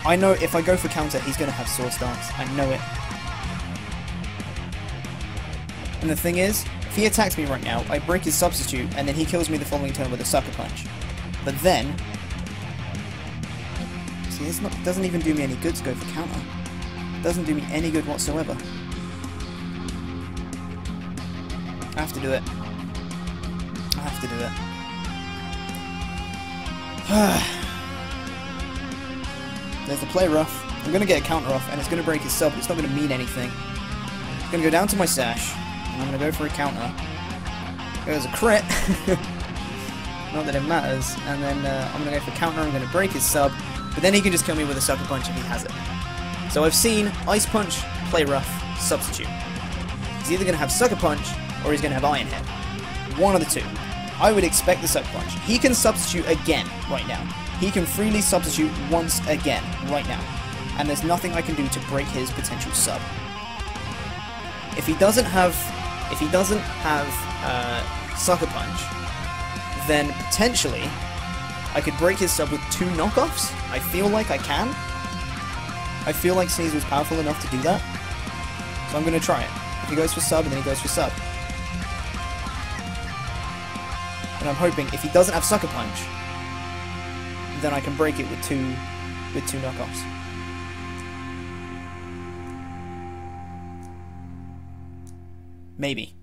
I know if I go for counter, he's going to have Sword Stance. I know it. And the thing is, if he attacks me right now, I break his substitute, and then he kills me the following turn with a Sucker Punch. But then... See, this doesn't even do me any good to go for counter. It doesn't do me any good whatsoever. I have to do it. I have to do it. There's the play rough. I'm going to get a counter off, and it's going to break his sub, but it's not going to mean anything. I'm going to go down to my stash, and I'm going to go for a counter. There's a crit. Not that it matters. And then I'm going to go for counter, I'm going to break his sub, but then he can just kill me with a Sucker Punch if he has it. So I've seen Ice Punch, Play Rough, Substitute. He's either going to have Sucker Punch, or he's going to have Iron Head. One of the two. I would expect the Sucker Punch. He can substitute again right now. He can freely substitute once again right now. And there's nothing I can do to break his potential sub. If he doesn't have Sucker Punch, then potentially I could break his sub with 2 knockoffs. I feel like I can. I feel like Sneeze was powerful enough to do that. So I'm going to try it. If he goes for sub, and then he goes for sub. And I'm hoping if he doesn't have Sucker Punch, then I can break it with two knockoffs. Maybe.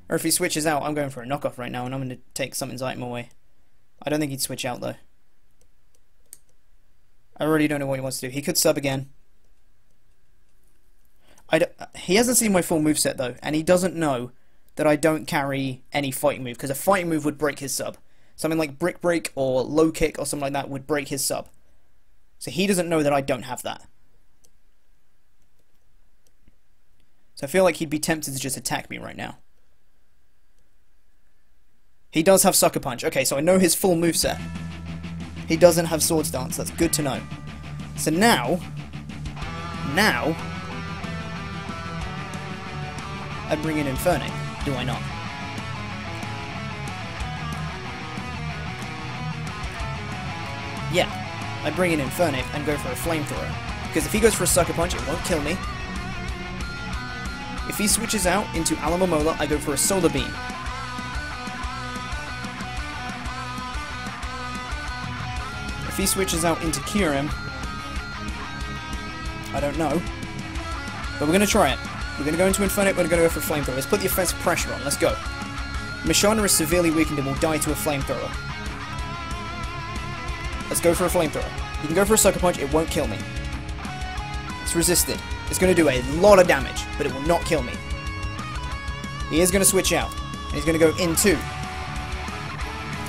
Or if he switches out, I'm going for a knockoff right now, and I'm going to take something's item away. I don't think he'd switch out, though. I really don't know what he wants to do. He could sub again. He hasn't seen my full moveset, though, and he doesn't know that I don't carry any fighting move, because a fighting move would break his sub. Something like Brick Break or Low Kick or something like that would break his sub. So he doesn't know that I don't have that. So I feel like he'd be tempted to just attack me right now. He does have Sucker Punch. Okay, so I know his full moveset. He doesn't have Sword Stance. That's good to know. So now... I bring in Infernape. Do I not? Yeah. I bring in Infernape and go for a Flamethrower. Because if he goes for a Sucker Punch, it won't kill me. If he switches out into Alamomola, I go for a Solar Beam. If he switches out into Kyurem, I don't know. But we're going to try it. We're going to go into Infernape, we're going to go for a Flamethrower. Let's put the offensive pressure on, let's go. Mishana is severely weakened and will die to a Flamethrower. Let's go for a Flamethrower. You can go for a Sucker Punch, it won't kill me. It's resisted. It's going to do a lot of damage, but it will not kill me. He is going to switch out. And he's going to go into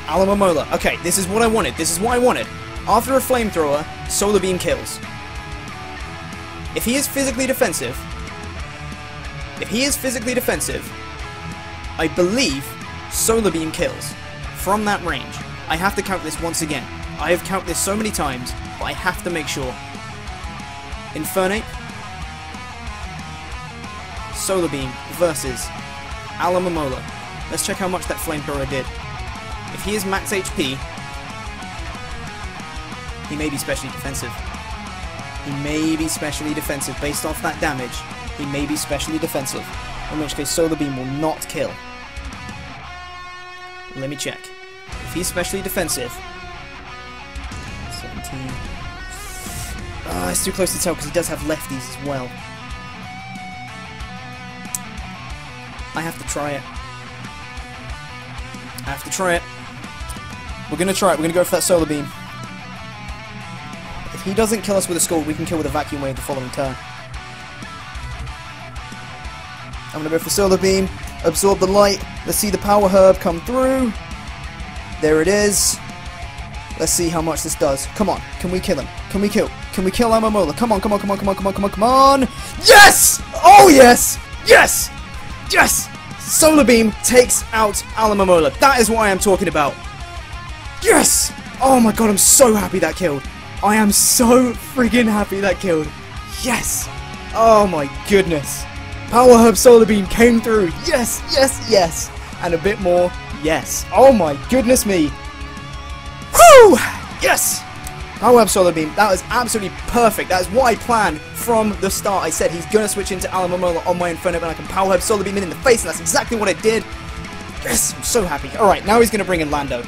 Alamomola. Okay, this is what I wanted. This is what I wanted. After a Flamethrower, Solar Beam kills. If he is physically defensive, I believe Solar Beam kills from that range. I have to count this once again. I have counted this so many times, but I have to make sure. Infernape, Solar Beam versus Alamomola. Let's check how much that Flamethrower did. If he is max HP, he may be specially defensive. He may be specially defensive based off that damage. He may be specially defensive, in which case Solar Beam will not kill. Let me check. If he's specially defensive... 17... Ah, it's too close to tell because he does have lefties as well. I have to try it. I have to try it. We're going to try it. We're going to go for that Solar Beam. If he doesn't kill us with a Scald, we can kill with a Vacuum Wave the following turn. I'm going to go for Solar Beam, absorb the light, let's see the Power Herb come through. There it is. Let's see how much this does. Come on, can we kill him? Can we kill Alamomola? Come on, come on, come on, come on, come on, come on, come on! Yes! Oh yes! Yes! Yes! Solar Beam takes out Alamomola. That is what I am talking about. Yes! Oh my god, I'm so happy that killed. I am so friggin' happy that killed. Yes! Oh my goodness. Power Herb Solar Beam came through. Yes, yes, yes. And a bit more. Yes. Oh my goodness me. Woo! Yes! Power Web Solar Beam. That was absolutely perfect. That is what I planned from the start. I said he's going to switch into Alamomola on my Inferno, and I can Power Web Solar Beam in the face, and that's exactly what I did. Yes, I'm so happy. Alright, now he's going to bring in Lando.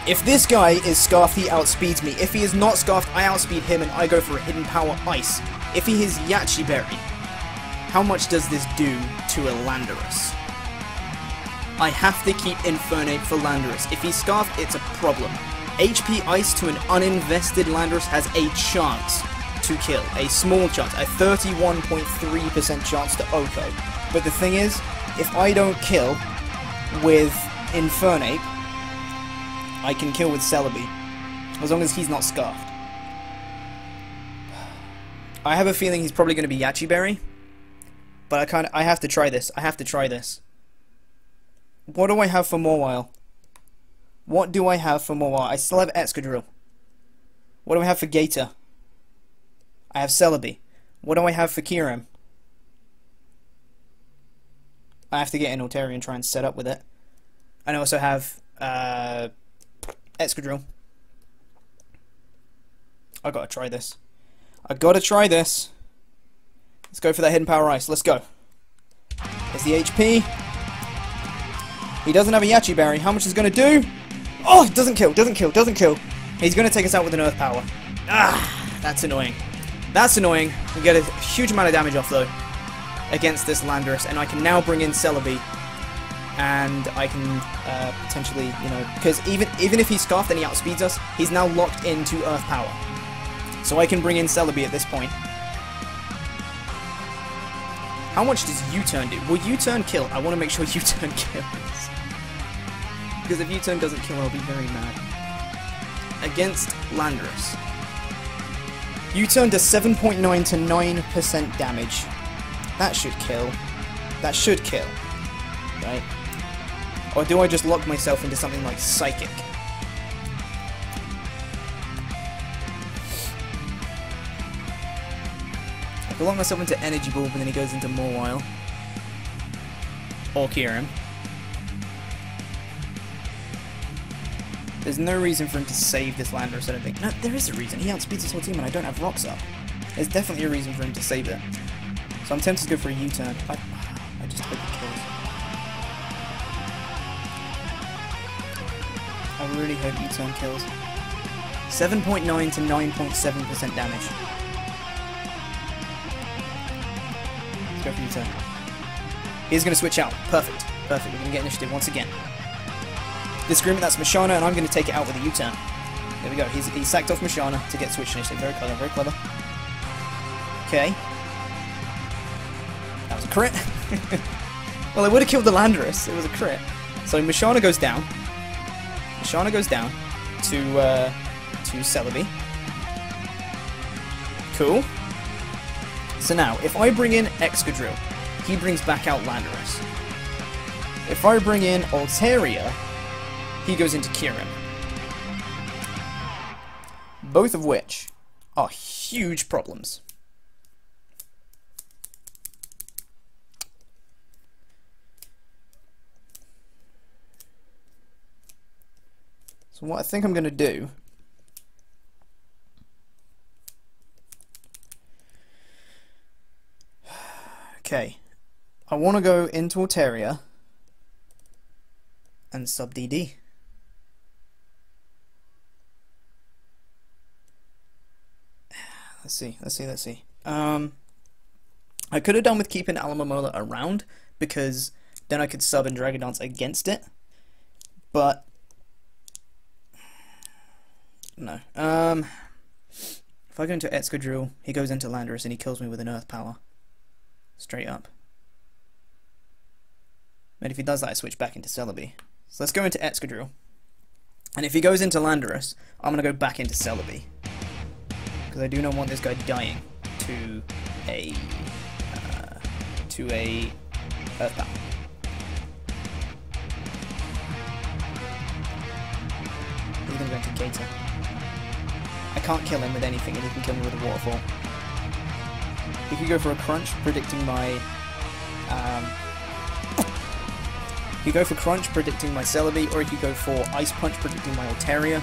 If this guy is Scarfed, he outspeeds me. If he is not Scarfed, I outspeed him, and I go for a Hidden Power Ice. If he is Yachi Berry, how much does this do to a Landorus? I have to keep Infernape for Landorus. If he's Scarfed, it's a problem. HP Ice to an uninvested Landorus has a chance to kill. A small chance. A 31.3% chance to Oko. But the thing is, if I don't kill with Infernape, I can kill with Celebi. As long as he's not Scarfed. I have a feeling he's probably going to be Yachi Berry. But I have to try this. I have to try this. What do I have for Mawile? What do I have for Mawile? I still have Excadrill. What do I have for Gator? I have Celebi. What do I have for Kyurem? I have to get an Altaria and try and set up with it. And I also have Excadrill. I gotta try this. I gotta try this. Let's go for that Hidden Power Ice. Let's go. There's the HP. He doesn't have a Yachi Berry. How much is it going to do? Oh, it doesn't kill, doesn't kill, doesn't kill. He's going to take us out with an Earth Power. Ah, that's annoying. That's annoying. We get a huge amount of damage off, though, against this Landorus. And I can now bring in Celebi. And I can potentially, you know, because even if he's Scarfed and he outspeeds us, he's now locked into Earth Power. So I can bring in Celebi at this point. How much does U-turn do? Will U-turn kill? I want to make sure U-turn kills. Because if U-turn doesn't kill, I'll be very mad. Against Landorus. U-turn does 7.9 to 9% damage. That should kill. That should kill. Right? Or do I just lock myself into something like Psychic? I can lock myself into Energy Bulb and then he goes into Mawile. Or Kyurem. There's no reason for him to save this Landorus, I don't think. No, there is a reason. He outspeeds his whole team and I don't have Rocks up. There's definitely a reason for him to save it. So I'm tempted to go for a U-turn. I just hope it kills. I really hope U-turn kills. 7.9 to 9.7% damage. Let's go for U-turn. He's going to switch out. Perfect. Perfect. We're going to get initiative once again. Disagreement, that's Mashana, and I'm going to take it out with a U-turn. There we go. He sacked off Mashana to get switch initiative. Very clever, very clever. Okay. That was a crit. Well, it would have killed the Landorus. It was a crit. So Mashana goes down. Mashana goes down to Celebi. Cool. So now, if I bring in Excadrill, he brings back out Landorus. If I bring in Altaria, he goes into Kyurem. Both of which are huge problems. So what I think I'm going to do okay, I want to go into Altaria and sub DD. Let's see. I could have done with keeping Alamomola around, because then I could sub and Dragon Dance against it, but no. If I go into Excadrill, he goes into Landorus and he kills me with an Earth Power. Straight up. And if he does that, I switch back into Celebi. So let's go into Excadrill. And if he goes into Landorus, I'm going to go back into Celebi. Because I do not want this guy dying to a Earth Power. He's going to go into Gator. I can't kill him with anything, and he can kill me with a Waterfall. He could go for a Crunch, predicting my he could go for Crunch, predicting my Celebi, or he could go for Ice Punch, predicting my Altaria.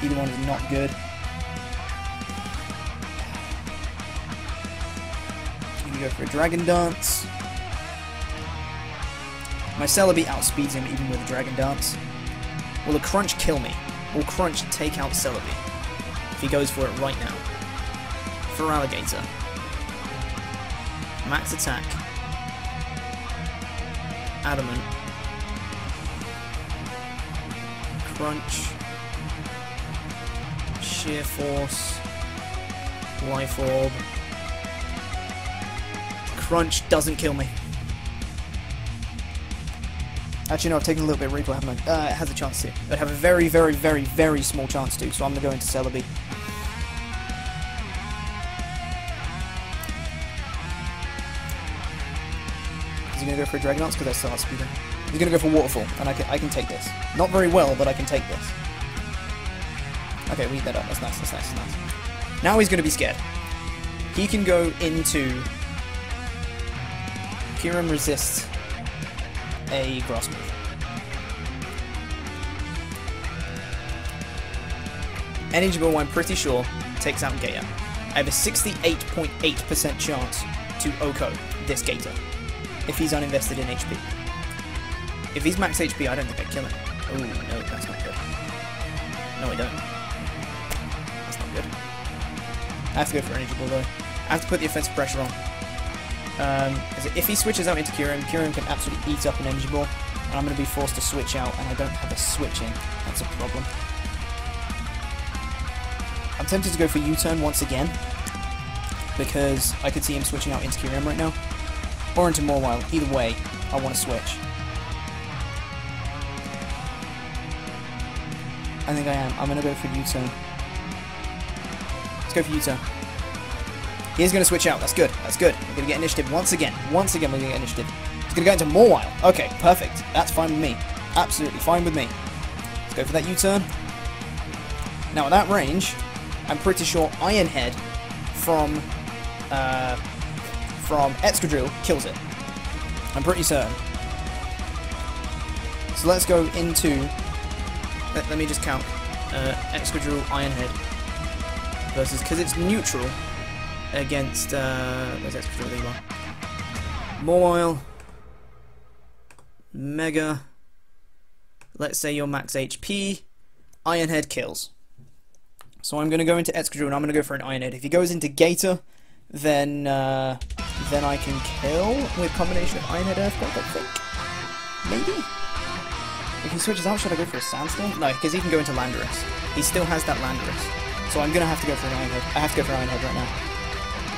Either one is not good. I'm gonna go for a Dragon Dance. My Celebi outspeeds him even with a Dragon Dance. Will a Crunch kill me? Will Crunch take out Celebi? If he goes for it right now. For Alligator. Max attack. Adamant. Crunch. Sheer Force. Life Orb. Crunch doesn't kill me. Actually, no, I've taken a little bit of replay, haven't I? It has a chance to. It have a very, very, very, very small chance to, so I'm going to go into Celebi. Is he going to go for a Dragon Dance? Because I still outspeed him. He's going to go for Waterfall, and I can take this. Not very well, but I can take this. Okay, we eat that up. That's nice, that's nice, that's nice. Now he's going to be scared. He can go into... Kyurem resists a Grass move. Energy Ball, I'm pretty sure, takes out Gaia. I have a 68.8% chance to OHKO this Gator, if he's uninvested in HP. If he's max HP, I don't think I'd kill him. Oh, no, that's not good. No, I don't. That's not good. I have to go for Energy Ball, though. I have to put the offensive pressure on. If he switches out into Kyurem, Kyurem can absolutely eat up an Energy Ball, and I'm going to be forced to switch out, and I don't have a switch in. That's a problem. I'm tempted to go for U-turn once again, because I could see him switching out into Kyurem right now, or into Mawile. Either way, I want to switch. I think I am. I'm going to go for U-turn. Let's go for U-turn. He's going to switch out. That's good. That's good. We're going to get initiative once again. Once again, we're going to get initiative. He's going to go into Mawile. Okay, perfect. That's fine with me. Absolutely fine with me. Let's go for that U-turn. Now, at that range, I'm pretty sure Iron Head from Excadrill kills it. I'm pretty certain. So let's go into... Let me just count. Excadrill, Iron Head. Versus... Because it's neutral... against, where's Excadrill? There you are. Mawile. Mega. Let's say you're max HP. Iron Head kills. So I'm going to go into Excadrill and I'm going to go for an Iron Head. If he goes into Gator, then I can kill with combination of Iron Head Earthquake, I think. Maybe? If he switches out, should I go for a Sandstorm? No, because he can go into Landorus. He still has that Landorus. So I'm going to have to go for an Iron Head. I have to go for Iron Head right now.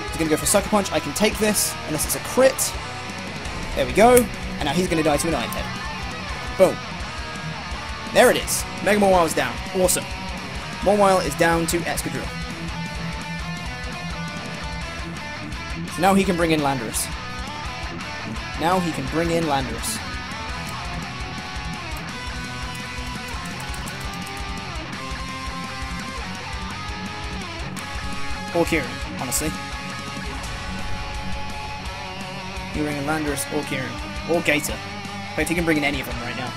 He's going to go for Sucker Punch. I can take this, unless it's a crit. There we go. And now he's going to die to an Iron Head. Boom. There it is. Mega Mawile is down. Awesome. Mawile is down to Excadrill. So now he can bring in Landorus. Now he can bring in Landorus. Or Kyurem, honestly. You bring in Landorus or Kyurem. Or Gator. In fact, he can bring in any of them right now.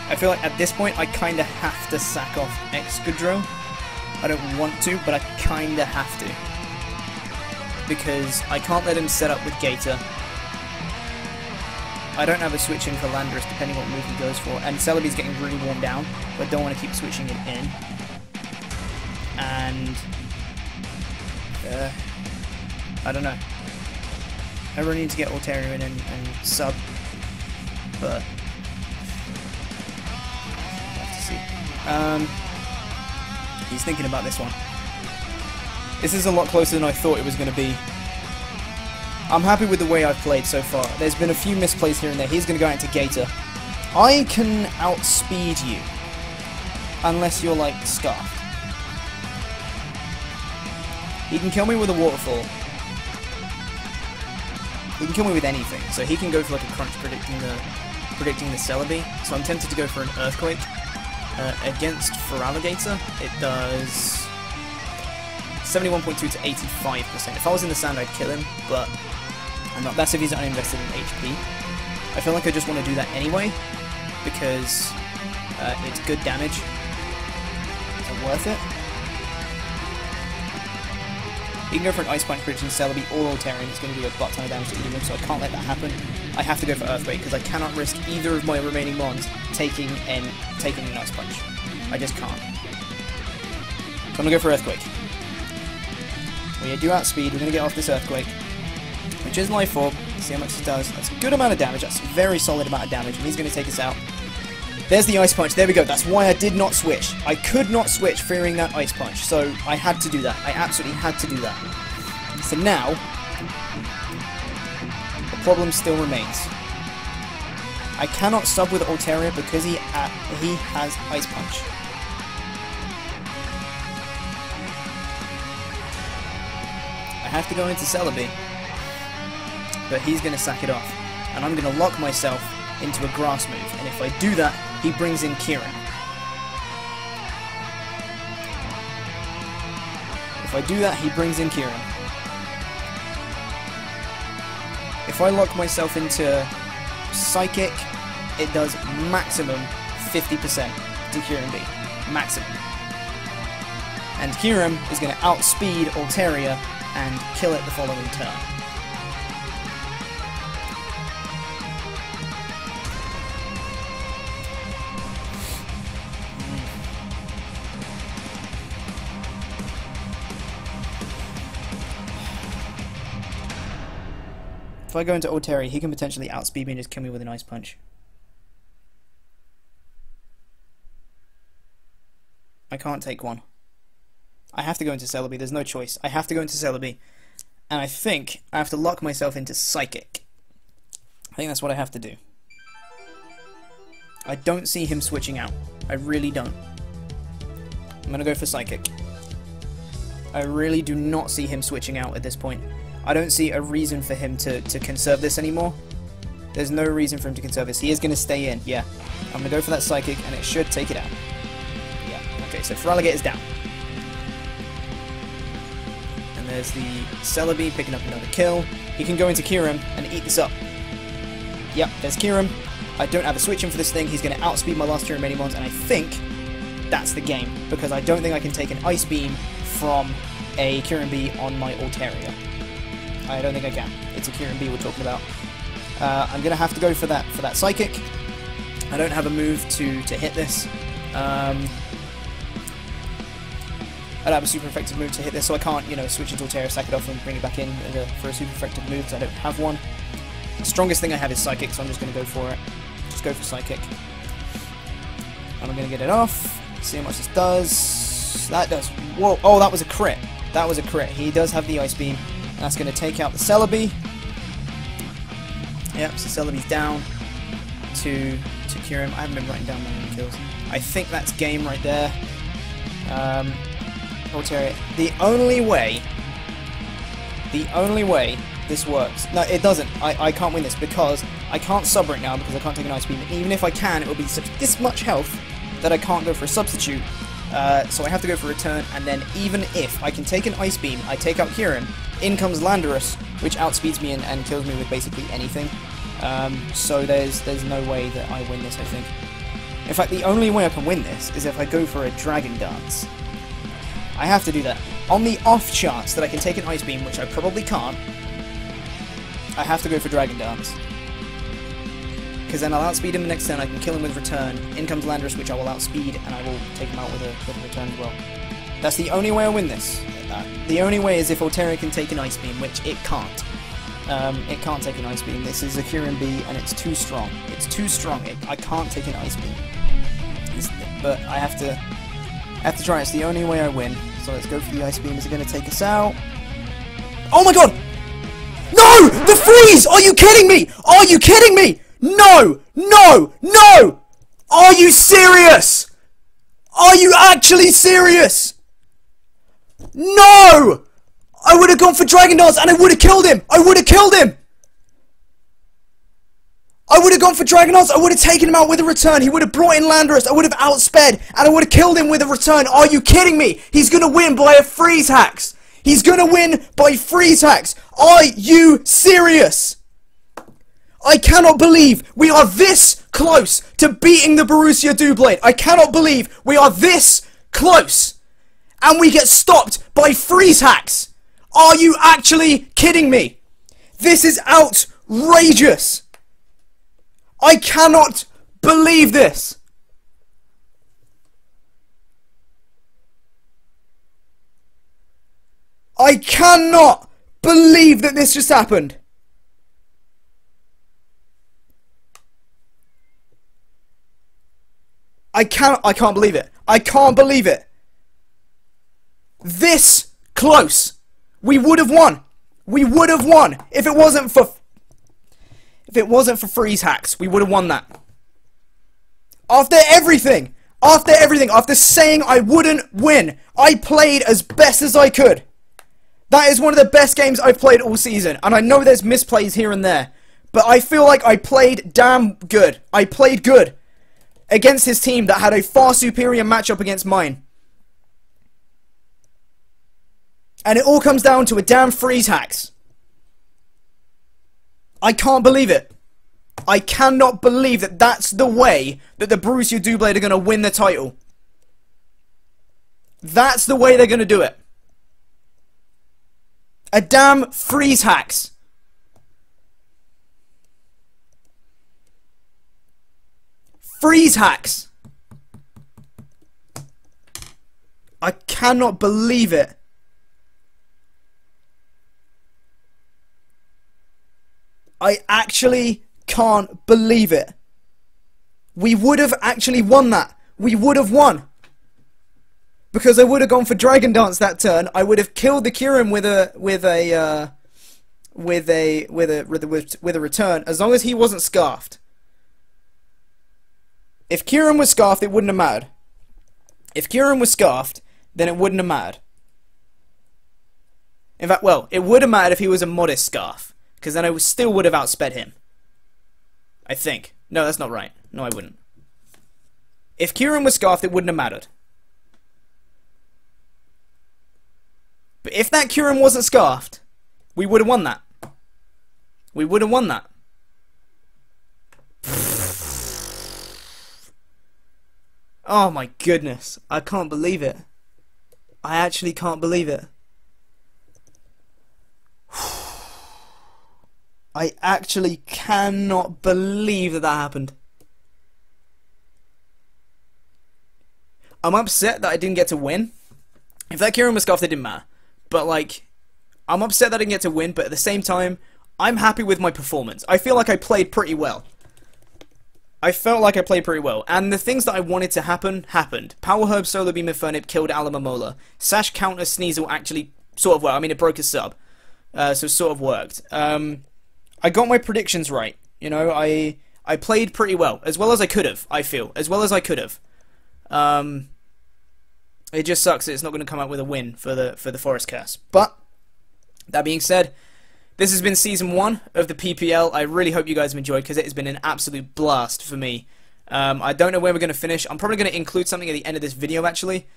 I feel like at this point I kind of have to sack off Excadrill. I don't want to, but I kind of have to. Because I can't let him set up with Gator. I don't have a switch in for Landorus depending what move he goes for. And Celebi's getting really worn down, but I don't want to keep switching it in. And... I don't know. I really need to get Altaria in and sub. But... he's thinking about this one. This is a lot closer than I thought it was going to be. I'm happy with the way I've played so far. There's been a few misplays here and there. He's going to go into Gator. I can outspeed you. Unless you're, like, Scarfed. He can kill me with a Waterfall. He can kill me with anything. So he can go for, like, a Crunch predicting the Celebi. So I'm tempted to go for an Earthquake. Against Feraligatr, it does 71.2 to 85%. If I was in the sand, I'd kill him, but I'm not. That's if he's uninvested in HP. I feel like I just want to do that anyway, because it's good damage. So worth it. He can go for an Ice Punch predicting Celebi or Altarian. It's going to do a butt ton of damage to either, so I can't let that happen. I have to go for Earthquake because I cannot risk either of my remaining mons taking an Ice Punch. I just can't. So I'm going to go for Earthquake. We do outspeed. We're going to get off this Earthquake, which is Life Orb. See how much it does. That's a good amount of damage. That's a very solid amount of damage, and he's going to take us out. There's the Ice Punch. There we go. That's why I did not switch. I could not switch fearing that Ice Punch, so I had to do that. I absolutely had to do that. So now, the problem still remains. I cannot sub with Altaria because he has Ice Punch. I have to go into Celebi, but he's going to sack it off, and I'm going to lock myself into a grass move, and if I do that, he brings in Kieran. If I do that, he brings in Kieran. If I lock myself into Psychic, it does maximum 50% to Kieran B. Maximum. And Kieran is going to outspeed Altaria and kill it the following turn. If I go into Altaria, he can potentially outspeed me and just kill me with an Ice Punch. I can't take one. I have to go into Celebi, there's no choice. I have to go into Celebi. And I think I have to lock myself into Psychic. I think that's what I have to do. I don't see him switching out. I really don't. I'm gonna go for Psychic. I really do not see him switching out at this point. I don't see a reason for him to conserve this anymore. There's no reason for him to conserve this. He is going to stay in, yeah. I'm going to go for that Psychic, and it should take it out. Yeah, okay, so Feraligator's down. And there's the Celebi picking up another kill. He can go into Kieran and eat this up. Yep, there's Kieran. I don't have a switch in for this thing. He's going to outspeed my last two remaining ones, and I think that's the game, because I don't think I can take an Ice Beam from a Kieran B on my Altaria. I don't think I can. It's a Kieran B we're talking about. I'm going to have to go for that Psychic. I don't have a move to hit this. I don't have a super effective move to hit this, so I can't, you know, switch into Altaria, sack it off, and bring it back in for a super effective move, because I don't have one. The strongest thing I have is Psychic, so I'm just going to go for it. Just go for Psychic. And I'm going to get it off. See how much this does. That does. Whoa. Oh, that was a crit. That was a crit. He does have the Ice Beam. That's going to take out the Celebi. Yep, so Celebi's down to Kieran. I haven't been writing down my own kills. I think that's game right there. Altaria. The only way this works. No, it doesn't. I can't win this because I can't sub right now because I can't take an Ice Beam. And even if I can, it will be this much health that I can't go for a substitute. So I have to go for return, and then even if I can take an Ice Beam, I take out Kieran, in comes Landorus, which outspeeds me and kills me with basically anything. So there's no way that I win this, I think. In fact, the only way I can win this is if I go for a Dragon Dance. I have to do that. On the off chance that I can take an Ice Beam, which I probably can't, I have to go for Dragon Dance. Because then I'll outspeed him the next turn, I can kill him with return, in comes Landorus, which I will outspeed, and I will take him out with a return as well. That's the only way I win this. The only way is if Altaria can take an Ice Beam, which it can't. It can't take an Ice Beam. This is a Kieran B, and it's too strong. It's too strong. I can't take an Ice Beam. But I have to try. It's the only way I win. So let's go for the Ice Beam. Is it going to take us out? Oh my god! No! The freeze! Are you kidding me? Are you kidding me? No! No! No! Are you serious? Are you actually serious? No! I would have gone for Dragon Dance and I would have killed him! I would have killed him! I would have gone for Dragon Dance, I would have taken him out with a return, he would have brought in Landorus, I would have outsped, and I would have killed him with a return. Are you kidding me? He's gonna win by a freeze hacks! He's gonna win by freeze hacks! Are you serious? I cannot believe we are this close to beating the Borussia Doublade. I cannot believe we are this close, and we get stopped by freeze hacks. Are you actually kidding me? This is outrageous. I cannot believe this. I cannot believe that this just happened. I can't believe it. I can't believe it. This close. We would have won. We would have won if it wasn't for freeze hacks. We would have won that. After everything, after saying I wouldn't win, I played as best as I could. That is one of the best games I've played all season, and I know there's misplays here and there, but I feel like I played damn good. I played good against his team that had a far superior matchup against mine. And it all comes down to a damn freeze hacks. I can't believe it. I cannot believe that that's the way that the Borussia Doublade are going to win the title. That's the way they're going to do it. A damn freeze hacks. Freeze hacks. I cannot believe it. I actually can't believe it. We would have actually won that. We would have won. Because I would have gone for Dragon Dance that turn. I would have killed the Kyurem with a return, as long as he wasn't scarfed. If Kyurem was scarfed, it wouldn't have mattered. If Kyurem was scarfed, then it wouldn't have mattered. In fact, well, it would have mattered if he was a modest scarf, because then I still would have outsped him. I think. No, that's not right. No, I wouldn't. If Kyurem was scarfed, it wouldn't have mattered. But if that Kyurem wasn't scarfed, we would have won that. We would have won that. Oh my goodness. I can't believe it. I actually can't believe it. I actually cannot believe that that happened. I'm upset that I didn't get to win. If that Kyurem was scarfed, it didn't matter. But, like, I'm upset that I didn't get to win, but at the same time, I'm happy with my performance. I feel like I played pretty well. I felt like I played pretty well. And the things that I wanted to happen, happened. Power Herb Solar Beam Infernip killed Alamamola. Sash counter Sneasel actually sort of worked. I mean, it broke his sub. So it sort of worked. I got my predictions right. You know, I played pretty well. As well as I could have, I feel. As well as I could have. It just sucks that it's not going to come out with a win for the Forest Curse. But, that being said, this has been Season 1 of the PPL. I really hope you guys have enjoyed, because it has been an absolute blast for me. I don't know where we're going to finish. I'm probably going to include something at the end of this video, actually,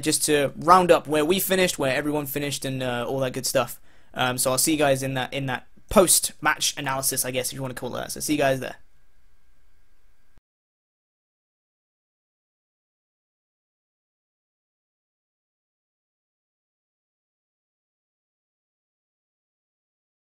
just to round up where we finished, where everyone finished, and all that good stuff. So I'll see you guys in that post-match analysis, I guess, if you want to call it that. So see you guys there.